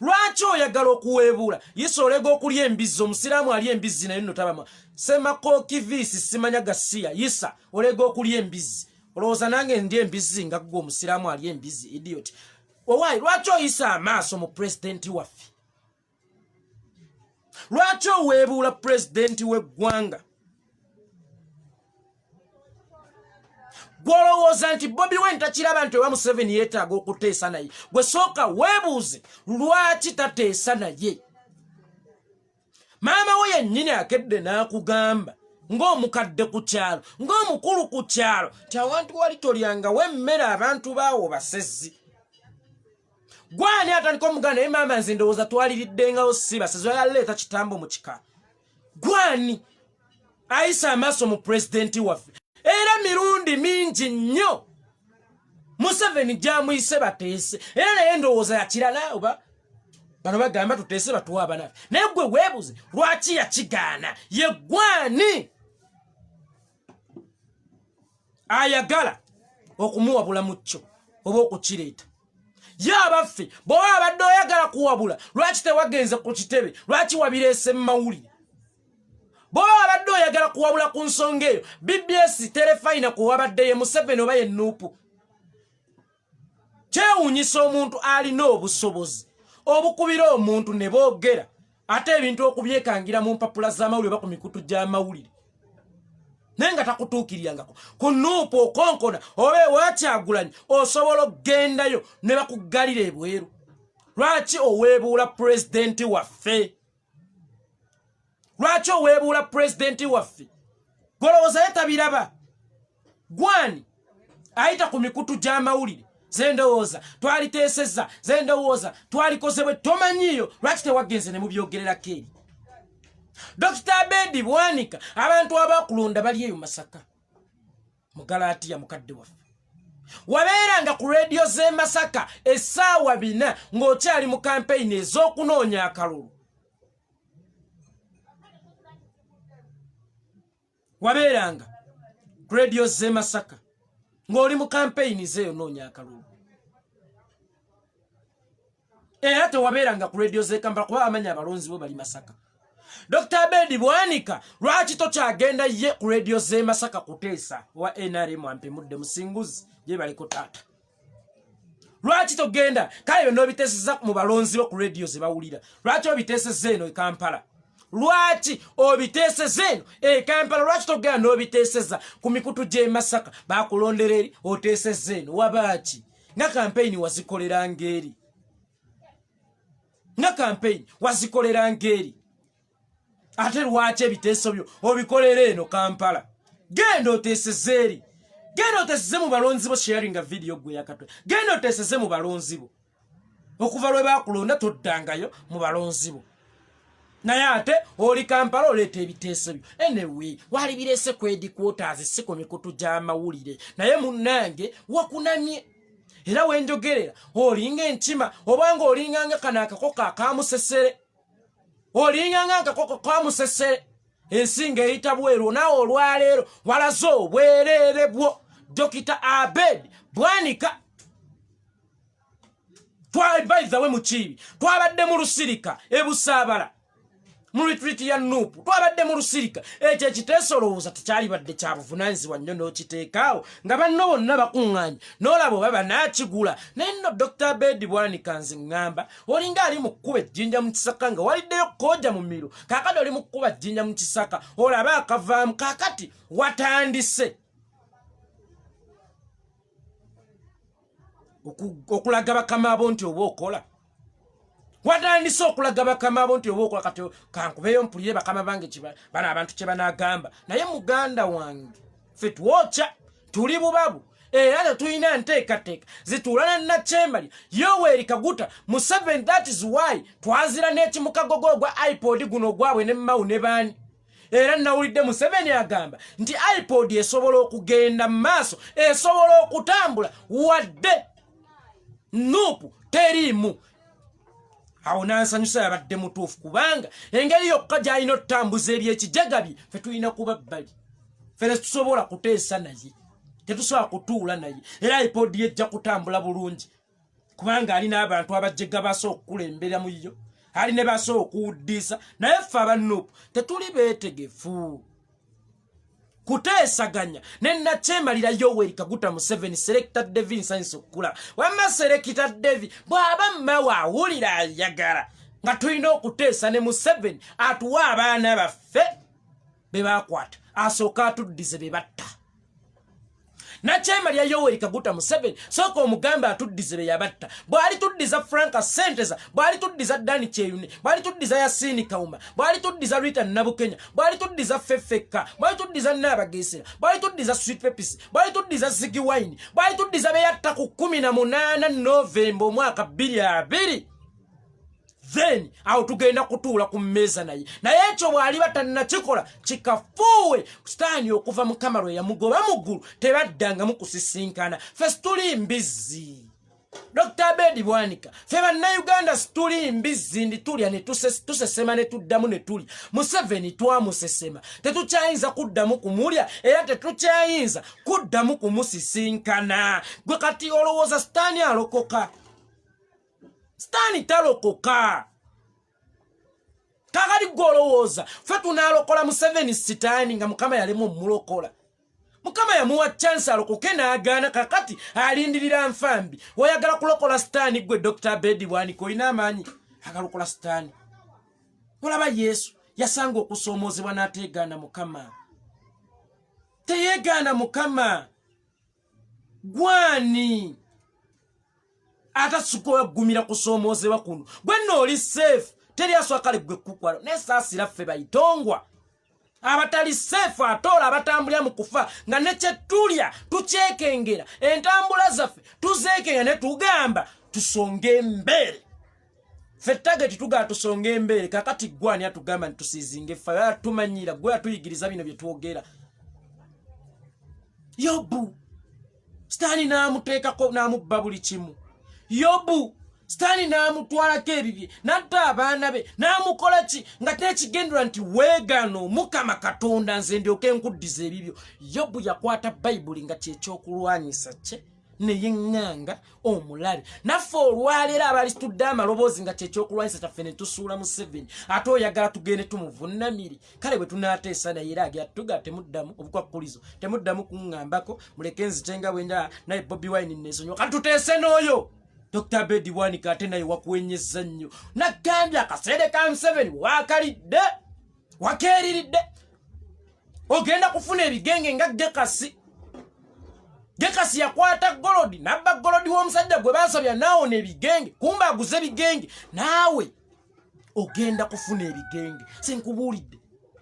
lwaki oyagala okuweebula yisa olega okulya embizzi omusiraamu alya embizzi naye nno tabama semakooki viisi simanya gasiya yisa olega okulya embizzi olowooza nange ndya embizzi nga gwe omusiraamu alya embizzi idiot owaayi lwaki oyisa amaaso mu pulezidenti waffe lwaki oweebuula pulezidenti w'eggwanga gwolowooza nti Bobi Wine takiraba nti owa Museveni yeetaaga okuteesa naye gwe sooka weebuuze lwaki tateesa naye maama we yennyini akedde n'akugamba ng'omukadde ku kyalo ng'omukulu ku kyalo ti awantu wali tolyangawo emmere abantu baawo basezzi gwani atandika omugana naye maama nze ndowooza twaliriddengawo si basezzi yaleeta kitambo mu kika gwani ayisa amaaso mu pulezidenti waffe era mirundi mingi nnyo Museveni gy'amuyise bateese era naye ndowooza yakirala oba bano bagamba tuteese batuwa abanafe naye gwe weebuze lwaki yakigaana ye gwani ayagala okumuwabula mu kyo oba okukireeta ye abaffe bw'oba abadde oyagala kuwabula lwaki tewagenze ku kitebe lwaki wabireese mu mawulire bw'oba abadde oyagala kuwabula ku nsonga eyo BBS terefayina kuwabadde ye Museveni oba ye Nuupu kyewuunyisa omuntu alina obusobozi obukubira omuntu ne boogera ate ebintu okubyekangira mu mpapula z'amawulire oba ku mikutu gy'amawulire naye nga takutuukiryangako ku Nuupu okonkona oba ewakyagulanyi osobola okgendayo ne bakuggalira ebweru lwaki oweebuula pulezidenti waffe lwaki oweebuula pulezidenti waffe golowooza ye tabiraba gwani ayita ku mikutu gy'amawulire zendowooza twaliteesezza zendowooza twalikoze bwe tomanyiyo lwaki tewagenze ne mubyogererako eri Dr. Abed Bwanika abantu abakulonda bali eyo Masaka mu Galaatiya mukadde waffe wabeeranga ku radio z'e Masaka essaawa 4 ng'okyali mu kampeyini ez'okunoonya akalulu wabeeranga ku radio z'e Masaka ng'oli mu kampeyini zeeyo noonya akalulu era tewabeeranga ku radio z'e Kampala kuba amanya abalonzi bo bali Masaka Dr. Abed Bwanika lwaki tokyagenda ye ku radio z'e Masaka kuteesa wa NRM ampemudde musinguzi gye baliko taata lwaki togenda kale byonna obiteeseza mu balonzi bo ku radio ze bawulira lwaki obiteeseza eno e Kampala lwaki obiteeseza eno e Kampala lwaki togenda n'obiteeseza ku mikutu gy'e Masaka bakulondera eri oteeseza eno wabaaki nga kampeyini wazikolera ngeri nga kampeyini wazikolera ngeri ate lwaki ebiteeso byo obikolera eno Kampala genda oteeseza eri genda oteeseze mu balonzi bo sharinga video gwe yakatwe genda oteeseze mu balonzi bo okuva lwe bakulonda toddangayo mu balonzi bo naye ate oli Kampala oleeta ebiteeso byo anyway wali birese kwedi quarters siko mikutu gy'amawulire naye munnange wakunamye era wenjogerera olinga enkima obanga olinganga kana akakoko akamusesere olinganga akakoko kamusesere ensinga eyita bweru naawe olwaleero walaze obwereere bwo Dr. Abed Bwanika twalibaizawe mu kibi twabadde mu lusirika ebusaabala mu retreat ya Nuupu twabadde mu lusirika ekyo ekiteesolowooza tekyalibadde kya buvunaanyizibwa nnyo n'okiteekaawo nga banno bonna bakuŋŋaanye n'olaba oba banaakigula naye nno Dr. Abed Bwanika nze ŋŋamba olinga ali mu kkuba ejjinja mu Kisaka nga waliddeyo kooja mu miro kaakati oli mu kkuba ejjinja mu Kisaka olabe akavaamu kaakati watandise okulaga bakama abo nti oba okola watandise okulaga bakama abo nti oba okola kati kankubeeyo mpulire bakama bange bana abantu kye banaagamba naye muganda wange ffe twokya tuli bubabu era tetulina nteekateeka zituulana nakyembalya Yoweri Kaguta mu 7 that is why twazira n'ekimukagogo ogwa iPod guno ogwabwe ne Mau ne baani era nawulidde mu 7 agamba nti iPod esobola okugenda mu maaso esobola okutambula wadde Nuupu teriimu awo nansanyusa yabadde mutuufu kubanga engeri yokka gy'alina okutambuza eby'ekijaga bye ffe tulina kuba bbali ffe tusobola kuteesa naye tetusobola kutuula naye era iPod yejja kutambula bulungi kubanga alina abantu abajjega basobola okukulembera mu yo ali ne basobola okuwuddiisa naye ffe aba Nuupu tetuli beetegefu kuteesaganya nenakyemalira Yoweri Kaguta mu 7 Selector Devi nsanyiza okula wamma Selector Devi bw'aba mmawe awulira ayagala nga tulina okuteesa ne mu 7 atuwa abaana baffe be baakwata asooka atuddize be batta nakyemalira Yoweri Kaguta mu 7 sooka omugamba atuddize be yabatta bw'ali tuddiza Franka Senteza bw'ali tuddiza Dani Kyeyune bw'ali tuddiza Yasini Kauma bw'ali tuddiza Rita Nabukenya bw'ali tuddiza Fefeka bw'ali tuddiza Naabageesera bw'ali tuddiza Sweet Pepisi bw'ali tuddiza Ziggy Wine bw'ali tuddiza be yatta ku 18 Novemba omwaka 2020 then awo tugenda kutuula ku mmeeza naye ekyo bw'ali batannakikola kikafuuwe Sitani okuva Mukama lwe yamugoba mu ggulu tebaddangamu kusisinkana ffe situli mbizzi Dr. Abed Bwanika ffe bannayuganda situli mbizzi ndi tulya ne tusesema ne tuddamu ne tulya mu 7 twamusesema tetukyayinza kuddamu kumulya era tetukyayinza kuddamu kumusisinkana gwe kati olowooza Sitani alokoka Sitani talokoka kakati golowooza ffe tunalokola mu 7 Sitani nga Mukama yalemu omulokola Mukama yamuwa chance alokoke n'agaana kakati alindirira nfambi oyagala kulokola Sitani gwe Dr. Abed Bwanika olina amaanyi agalokola Sitani olaba Yesu yasanga okusoomoozebwa n'ateegaana Mukama teyeegaana Mukama gwani atasuka gumira kusoomoozebwa kuno gwe nno oli safe teri aswakale gwe kukwala nesaasira ffe bayitongwa abatali safe atoola abatambulira mu kufa nga nekyetulya tukyekengera entambula zaffe tuzeekengera ne tugamba tusonge embeere ffe tageti tugamba tusonge embeere kakati gwani atugamba nitusiizinge ffe atumanyira gwe atuyigiriza bino bye twogera Yobu Sitani n'amuteekako n'amubba buli kimu Yobu Sitani n'amutwalako ebibye n'atta abaana be n'amukola ki nga tekigendera nti weegano Mukama Katonda nze ndyoke nkuddiza ebibyo Yobu yakwata Bayibuli nga kyekyokulwanyisa kye neyeŋŋanga omulabe naffe olwaleero abali tudde amaloboozi nga kyekyokulwanyisa kyaffe ne tusuula mu 7 ate oyagala tugende tumuvunnamiri kale bwe tunaateesa naye era agyatuga temuddamu obukwakkulizo temuddamu kuŋŋambako muleke nzitenga bwenja naye Bobi Wine neesonyiwa kati tuteese n'oyo Dr. Abed Bwanika ate naye wakuwenyeza nnyo nagambye akaseere ka 7 waakalidde wakeeriridde ogenda kufuna ebigenge nga Gekasi yakwata golodi nabba golodi w'omusajja gwe baasabya naawona ebigenge kumba aguze ebigenge naawe ogenda kufuna ebigenge senkubuulidde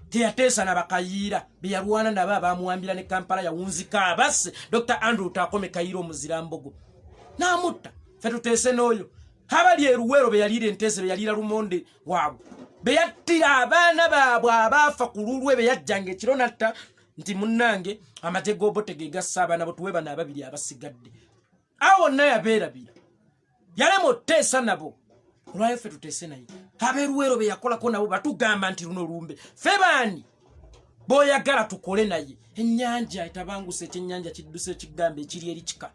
teyateesa nabakayiira beyalwana nabo abamuwambira ne Kampala yawunzika abasse Dr. Andrew Takome Kayiira omuzirambogo n'amutta ffe tuteese n'oyo Habali eruwero be yalire entese be yalira lumonde wabo. Be yattira abaana baabwe abafa ku lulwe be yajjange kironata nti munnange amatego obotege gassa abaana botuwe bana ababiri abasigadde. Awo naye abeerabira. Yalemo Tatesa nabo. Olwayo ffe tuteese naye. Abeeruwero be yakolako nabo batugamba nti luno lumbe. Ffe baani boyagala tukole naye. Ennyanja etabanguse ekyennyanja kidduse ekigambo ekiri eri kika.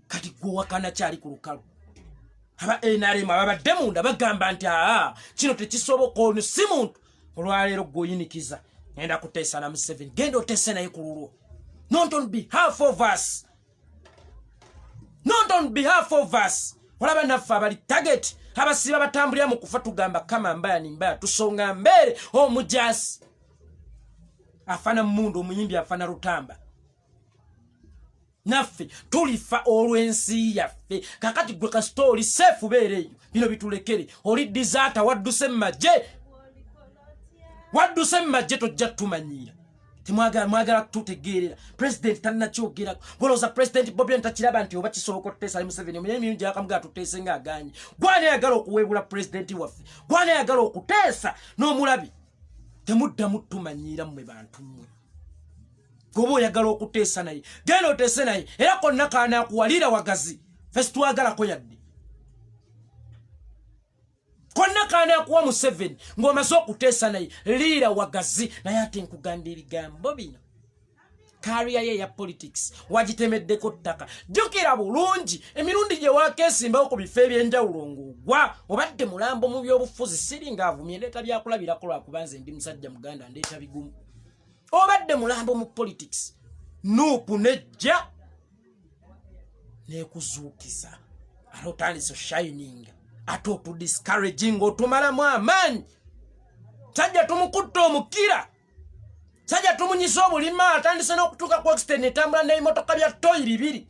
Kati gwe wakana kyali ku lukalu. Aba NRM ababadde munda bagamba nti kino tekisoboka ono si muntu. Olwaleero gwoyinikiza ngenda kuteesa na Museveni. Genda oteese naye ku lulwo. Not on behalf of us. Not on behalf of us. Olaba naffe abali target abasiba batambulira mu kufa tugamba kama mbaya ni mbaya tusonga mbere omujasi. Afana mundu omuyimbi afana Rutamba. Naffe tulifa olwensi yaffe. Kakati gwe ka story safe beereyo. Bino bitulekere. Oli disaster wadduse maje. Wadduse maje tojja tumanyira. Mwagala tutegeerera. President tanna kyogera. Boloza President Bobi ntakiraba nti oba kisoboka Tatesa Museveni omunyemi nja akamuga tuteese nga aganye. Gwane yagala okuwebula president waffe. Gwane yagala okuteesa n'omulabi. Temudda mutumanyira mmwe bantu mmwe. Gobo yagala okuteesa naye. Genda oteese naye. Era konna kaana akuwalira wagazi. Fesi twagala ko yadde. Konna kaana akuwa Museveni ng'omaze okuteesa naye liira wagazi naye ate nkugamba ebigambo bino. Kariya ye ya politics wagitemeddeko ttaka. Jjukira bulungi emirundi gye waakeesimbawo ku bifo eby'enjawulo ng'ogwa obadde mulambo mu by'obufuzi siringa avumye ndeeta byakulabirako lwakubanze ndi musajja muganda ndeeta bigumu. Obadde mulambo mu politics nuupu nejja nekuzuukiza ate otandise shining ate otudiscouraging otumalamu amaanyi. Sajja tumukutta omukira. Sajja tumunyisa obulima atandise n'okutuuka ku extent etambula n'ebimotoka bya toyiri biri.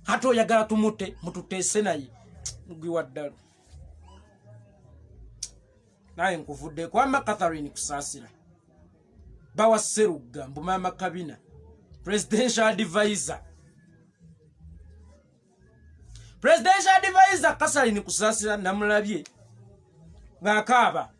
Ate oyagala tumute mututeese naye. Mugwiwa ddala. Naye nkuvudde kwa Catherine Kusasira. Bawa Serugga mbumama kabina. Presidential advisor. Presidential advisor Catherine Kusasira namulabye. Ngakaaba.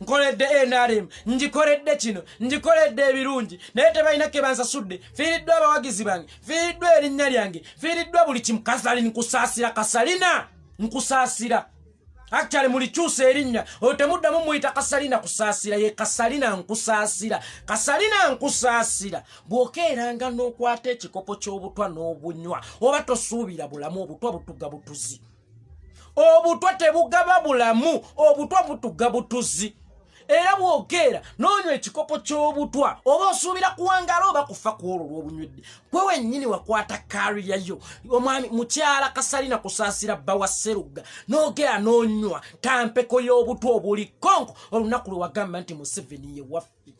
Nkoledde NRM, njikoledde kino, njikoledde ebirungi, naye tebalina ke bansasudde. Fiiriddwa abawagizi bange, fiiriddwa erinnya lyange, fiiriddwa buli kimu. Catherine Kusasira Kasalina, nkusasira. Actually mulikyusa erinnya, otemuddamu muyita Kasalina Kusasira, ye Kasalina nkusasira. Kasalina nkusasira. Bw'okeeranga n'okwata ekikopo ky'obutwa n'obunywa, oba tosuubira bulamu obutwa butuga butuzi. Obutwa tebugaba bulamu, obutwa butuga butuzi. Era bw'okeera n'onywa ekikopo ky'obutwa oba osuubira kuwangala oba kufa ku olwo lw'obunywedde. Gwe wennyini wakwata kariya yo omwami mukyala Kasalina Kusasira Bawa Serugga n'ogera n'onywa tampeko y'obutwa obuli konko olunaku lwe wagamba nti Museveni ye waffe.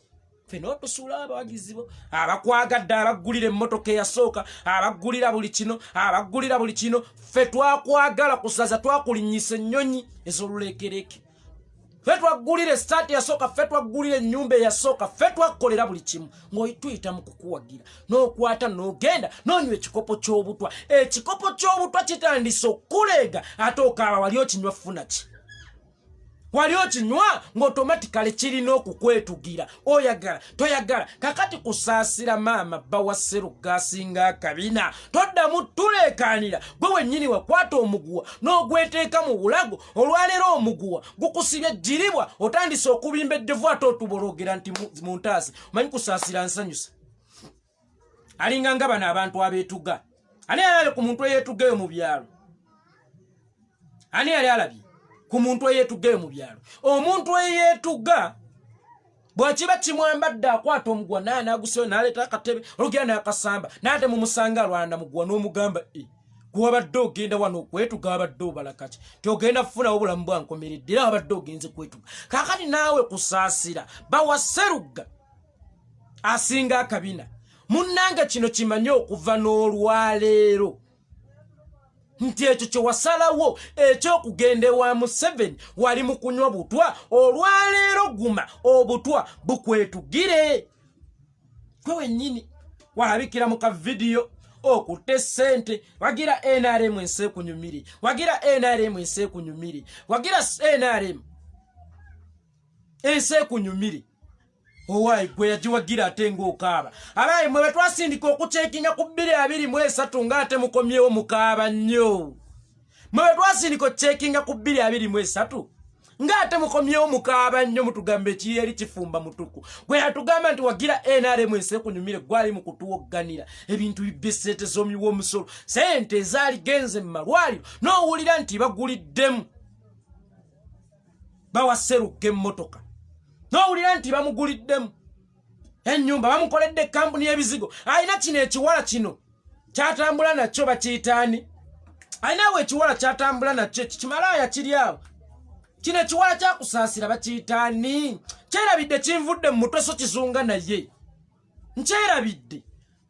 Ffe n'otusuula abawagizi bo abakwagadde abaggulira emmotoka eyasooka abaggulira buli kino abaggulira buli kino. Ffe twakwagala kusaza twakulinnyisa ennyonyi ez'oluleekereke. Ffe twaggulira estaati yasooka, ffe twaggulira ennyumba eyasooka, ffe twakolera buli kimu. Ng'oyituyita mu kukuwagira n'okwata n'ogenda n'onywa ekikopo ky'obutwa. Ekikopo ky'obutwa kitandise okuleega ate okaaba wali okinywa funa ki? Wali okinywa ng'automatically kirina okukwetugira. Oyagala toyagala. Kakati Kusasira maama Bawa Serugga asinga akabina. Toddamu tuleekaanira. Gwe wennyini wakwata omuguwa n'ogweteeka mu bulago. Olwaleero omuguwa gukusibye ejjiribwa otandise okubimba eddevu ate otubologera nti muntaasi. Omanyi Kusasira nsanyusa. Alinga nga bano abantu abeetuga. Ani alabye ku muntu eyeetugayo mu byalo? Ani yali alabye ku muntu eyeetugayo mu byalo? Omuntu eyeetuga bwakiba kimwambadde akwata omuguwa naye n'aguseyo n'aleeta akatebe olugera n'akasamba n'ate mumusanga alwana muguwa n'omugamba gwabadde ogenda wano okwetuga abadde obala kaki tyogenda kufunawo obulamu bwankomeredde era abadde ogenze kwetuga. Kakati naawe Kusasira Bawa Serugga asinga akabina. Munnange kino kimanye okuva n'olwaleero nti ekyo kye wasalawo eky'okugenda ewa Museveni wali mu kunywa butwa. Olwaleero guma obutwa bukwetugire. Gwe wennyini walabikira mu kavidiyo okutte ssente wagira NRM ense kunyumiri wagira NRM ense kunyumiri wagira NRM ense kunyumiri owai gwe yagiwagira ate ng'okaaba abayi mwe twasindika okucekinga ku 223 ng'ate mukomyewo mukaaba nnyo mwe twasindika okucekinga ku 223 ng'ate mukomyewo mukaaba nnyo mutugambe ekiri eri kifumba mutuku gwe yatugamba nti wagira NRM ense kunyumire gwali mu kutuwogganira ebintu bibesete z'omiwo omusolo sente ezaali genze mu malwaliro n'owulira nti baguliddemu bawaseruka emmotoka n'owulira nti bamuguliddemu ennyumba bamukoledde kampuni y'ebizigo alina kino ekiwala kino kyatambula nakyo bakiyitaani alinawo ekiwala kyatambula nakyo kimalaaya kiri awo kino ekiwala kyakusaasira bakiyitaani kyerabidde kinvudde mu mutwe so kizunga naye nkyerabidde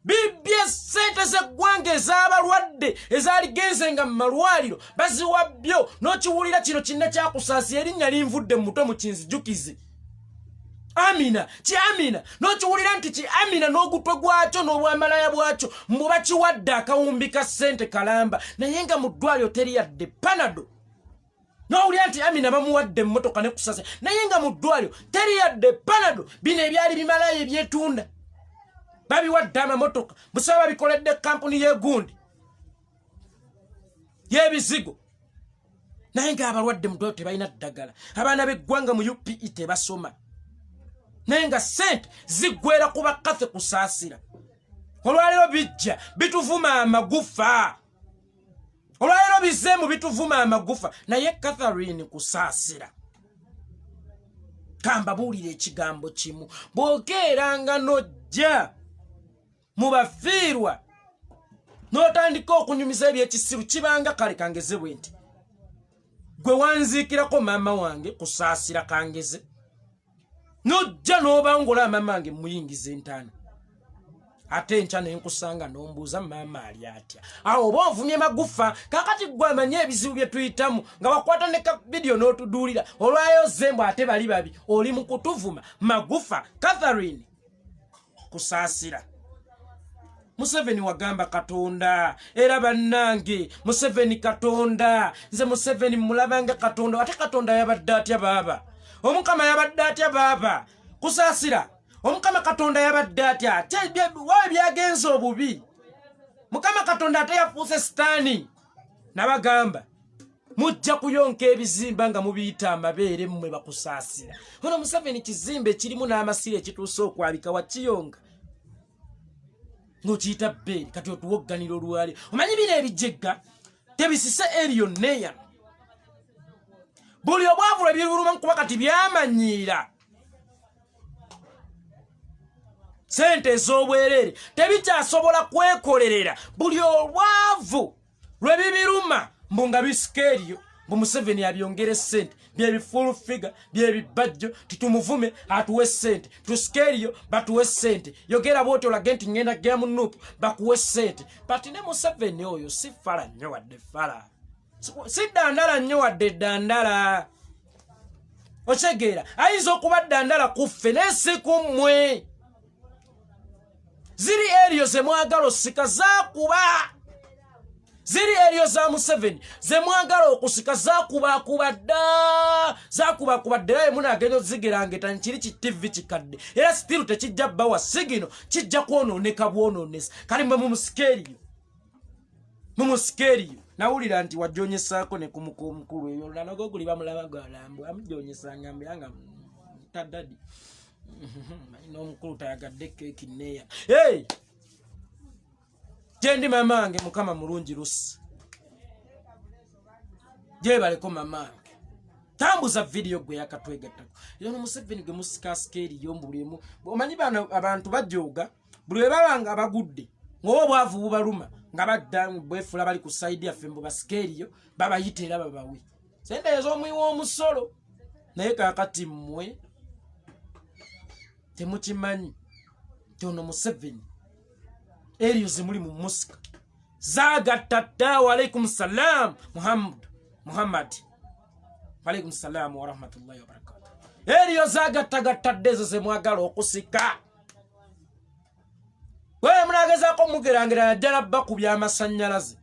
bibye ssente z'eggwanga ez'abalwadde ezaali genzenga mu malwaliro baziwabbyo n'okiwulira kino kinna kyakusaasira erinnya linvudde mu mutwe mu kinzijukize Amina, ki Amina, n'okiwulira nti ki Amina n'ogutwe gwakyo n'obwamalaya bwakyo mbu bakiwadde akawumbi ka ssente kalamba naye nga mu ddwaliro teri yadde panado n'owulira nti Amina bamuwadde emmotoka ne kusasa naye nga mu ddwaliro teri yadde panado bino ebyali bimalayo ebyetunda babiwadde amamotoka busaba babikoledde kampuni y'egundi y'ebizigo naye nga abalwadde mu ddwaliro tebalina ddagala abaana b'eggwanga mu UPE tebasoma nenga sente zigwera kuba kafe kusaasira olwalero bijja bituvuma amagufa olwalero bizemu bituvuma amagufa naye Catherine kusaasira kamba buulira ekigambo kimu bwogeranga nojja mu bafiirwa n'otandika okunyumiza ebyekisiru kibanga kale kangeze bwe nti gwe wanziikirako maama wange kusaasira kangeze nojja n'obangola mama wange muyingiza entaana ate enkya nenkusanga n'ombuuza maama ali atya awo oba onvumye magufa kakati gwe amanye ebizibu bye tuyitamu nga wakwata ne ka vidiyo n'otuduulira olwayo zembu ate bali babi oli mu kutuvuma magufa Catherine kusaasira Museveni wagamba Katonda era bannange Museveni Katonda nze Museveni mulabanga Katonda ate Katonda yabadde atya baba omukama yabadde atya baba kusaasira omukama Katonda yabadde atya wawe byagenze obubi mukama Katonda ate yafuuse Sitani nabagamba mujja kuyonka ebizimba nga mubiyita amabeere mmwe bakusaasira ono Museveni kizimbe kirimu n'amasiro ekituuse okwabika wakiyonga ng'okiyita bbeeri kati otuwogganira olwali omanyi bino ebijjegga tebisise eriyo neya buli obwavu lwe biruluma nkuba kati byamanyiira sente ez'obwerere tebikyasobola kwekolerera buli obwavu lwe bibiruma mbu nga bisikeeriyo mbu Museveni abyongere sente byebifulu figa byebibajjo titumuvume atuwe sente tusikeriyo batuwe sente yogera bwoti olage nti ngenda gemu nupu bakuwe sente bati ne Museveni oyo si fala nnyo wadde fala si dandala nnyo wadde dandala okyegera ayinza okuba dandala kuffe n'ensi kummwe ziri eriyo ze mwagala osika zaakuba ziri eriyo za Museveni ze mwagala okusika zakubakuba dda munagenda ozigerangeta nkiri ki TV kikadde era stiru tekijja bawa sigino kijja kwonooneka bwonoonesa kali mwe mumusikeriyo nawulira nti wajjonyesaako ne kumuko omukulu eyo nanogo guli bamulaba galambu amujonyesanga mbanga tadadi n'omukulu tayagadde keeki neya hey jendi mamange mukama mulungi lusi jebaleko mamange tambuza video gwe yakatwegattako yono Museveni gwe musikaskeri yombulemu omanyi bano abantu bajoga buli babanga abagudde ngobo bwavu bubaluma nga badda bwefula bali ku side yaffe mbu basikeriyo babayitera babawe sente ez'omwiwa omusolo naye kakati mmwe temukimanyi tono Museveni eriyo zimuli mu musika zagatta wa alaikum salam Muhammad alaikum salam wa rahmatullahi wa barakatuh eriyo zagatta ezo ze mwagala okusika Gwe munagezaako mugerangira ajja bakku by'amasannyalaze.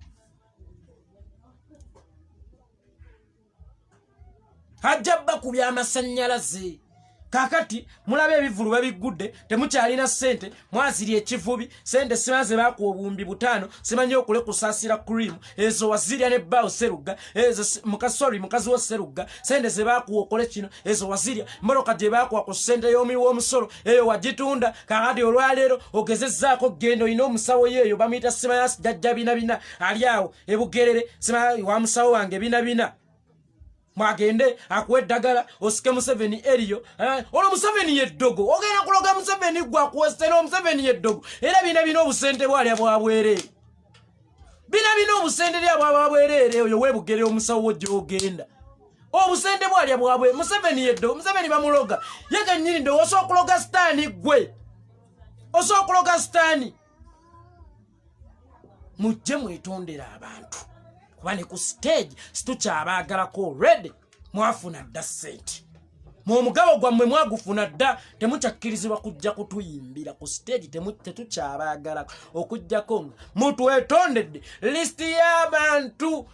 Ajja bakku by'amasannyalaze. Kakati mulabe ebivulu babigudde temukyalina ssente mwaziri ekivubi sente simaze baku obumbi butano simanyi okule kusasira cream ezo wazirya ne bao seruga ezo mukazi wo seruga sente ze baku okole kino ezo wazirya mboroka je baku akusente yomi wo musoro eyo wagitunda kakati olwalero ogezezzaako gendo ino omusawo yeyo bamuyita simayasi jajja bina aliawo ebugerere simayi wa musawo wange bina mwagende akuweddagala osike Museveni eriyo ono Museveni yeddogo ogenda kuloga Museveni gwa kuwesteno Museveni yeddogo era bina obusente bwali abwabwere bina obusente lya abwabwere oyo webugere omusawo gyogenda obusente bwali abwabwe Museveni yeddogo Museveni bamuloga yega nyiri ndo osokuloga Sitani gwe osokuloga Sitani mujje mwetondera abantu kubane ku stage situkyabaagalako already mwafuna dda ssente mu mugabo gwammwe mwagufuna dda temukyakkirizibwa kujja kutuyimbira ku stage tetukyabaagalako okujjako mutwetondedde listi y'abantu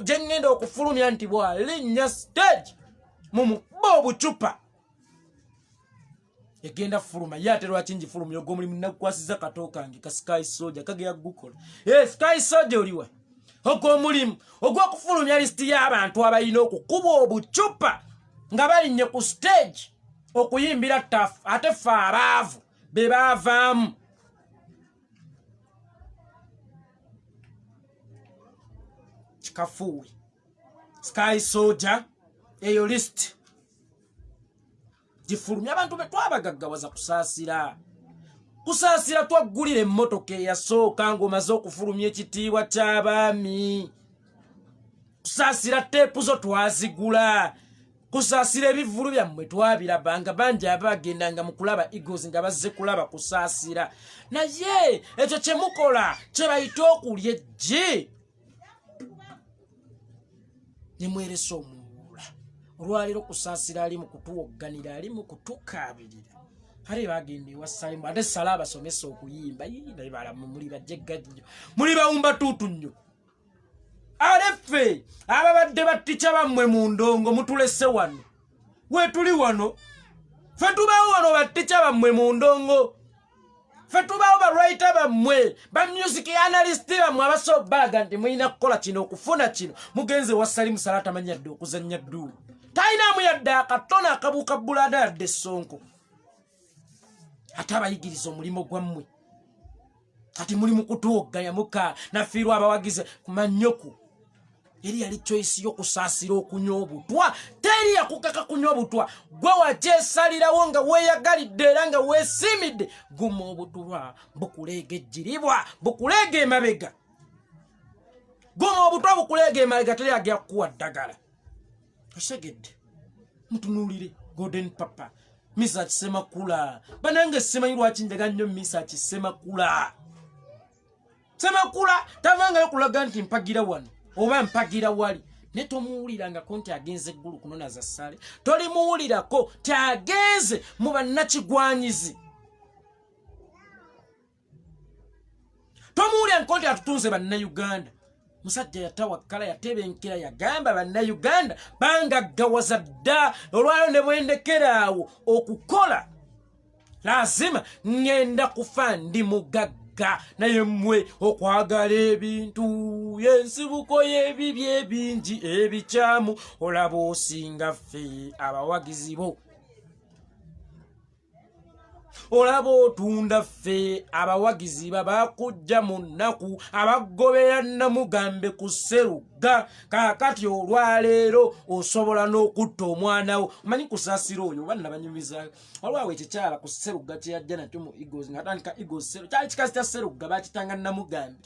gyengenda okufulumya nti bwalinnya stage mumukuba obucupa egenda fuluma yate lwaki njifulumya ogwo mulimu nakukwasiza kato kange ka Sky Soldier kageya gukola Sky Soldier oliwa ogwo mulimu ogw'okufulumya listi y'abantu abalina okukuba obucupa nga balinnye ku stage okuyimbira tafu ate ffe abaavu be baavaamu kikafuuwe Sky Soldier eyo list gifulumya abantu be twabagaggawaza kusasira twaggulira emmotoka eyasooka ng'omaze okufulumya ekitiibwa ky'abaami kusasira teepu zo twazigula kusasira ebivulu byammwe twabirabanga bangi abagendanga mu kulaba Eagles nga bazze kulaba kusasira naye ekyo kye mukola kye bayita okulya eggi ne mweresa omuwuula olwaleero kusasira ali mu kutuwogganira ali mu kutukaabirira hali bagende wasalimu ate sala abasomesa okuyimba naye balamu muli bajjegajjo muli bawumba tuutu nnyo alefe ababadde battica bammwe mu ndongo mutulese wano wetuli wano fe tubawo wano battica bammwe mu ndongo fe tubawo barwriter bammwe ba music analyst bammwe abasobbaga nti mulina kukola kino okufuna kino mugenze wasalimu sala tamanyadde okuzannya dduulu talinamu yadde akatona akabuuka bulada yadde essonko ate abayigiriza omulimu gwammwe kati muli mu kutuwogganya muka nafiirwa abawagize kumanyoku eri yali choice y'okusaasira okunywa obutwa teri yakukaka kunywa obutwa gwe wakyesalirawo nga weeyagalidde era nga weesiimidde guma obutwa bukuleega ejjiribwa bukuleega emabega guma obutwa bukuleega emabega teri agya kukuwa ddagala osegedde mutunuulire golden papa Misa Semakula banange simanyi lwaki njagala nnyo Misa Semakula tavanga yokulaga nti mpagira wano oba mpagira wali ne tomuwulira nga konti agenze eggulu kunona za ssale tolimuwulirako tyagenze mu bannakigwanyizi tomuwulira nkonti atutunze bannayuganda musajja yatawakkala yatebenkera yagamba bannayuganda bangaggawaza dda olwalo ne bwendekeraawo okukola lazima ngenda kufa ndi mugagga naye mmwe okwagala ebintu yensibuko y'ebibi ebingi ebikyamu olaba osinga ffe abawagizi bo olaba otunda ffe abawagizi babakujja mu nnaku abagobera Namugambe ku Sserugga kaakati olwaleero osobola n'okutta omwana wo manyi kusasira oyo banna banyumiza olwawo ekikyala ku Sserugga kyeyajja nakyo mu Eagles nga tandika Eagles Sserugga kyali kikazi kya Sserugga bakitanga Namugambe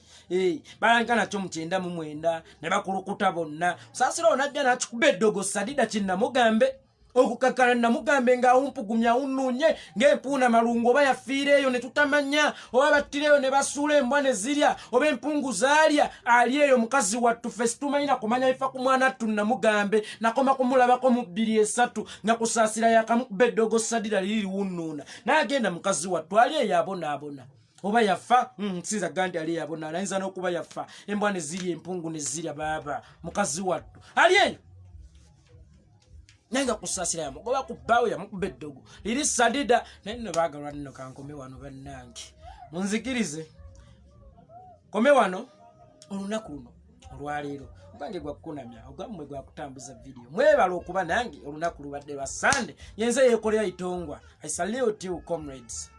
balanka nakyo mu 99 ne bakulukuta bonna kusasira oyo najja nakikuba eddogo sadida kinnamugambe okukakana Namugambe nga awumpugumya unnunye ng'empuuna malungu oba yafiireeyo ne tutamanya oba battireeyo ne basuula embwa ne zirya oba empungu zaalya ali eyo mukazi wattu ffe situmanyira kumanya bifa ku mwana attu Namugambe nakoma kumulabako mu 2-3 nga kusaasira yakamukuba eddogo sadira liri liwunnuuna n'agenda mukazi wattu ali eyo abonaabona oba yafa nsiza gandi ali yabona alayinza n'okuba yafa embwa ne ziri empungu ne zirya baba mukazi wattu ali eyo nenga Kusasira yamugoba ku bbawe yamukuba eddogo liri sadida naye nno baagalwa nno kankome wano bannange munzikirize kome wano olunaku luno olwaleero ogwange gwa kukunamya ogwammwe gwa kutambuza video mwebala okuba nange olunaku lubadde lwa Sande yenze Yekolera itongwa I salute you comrades.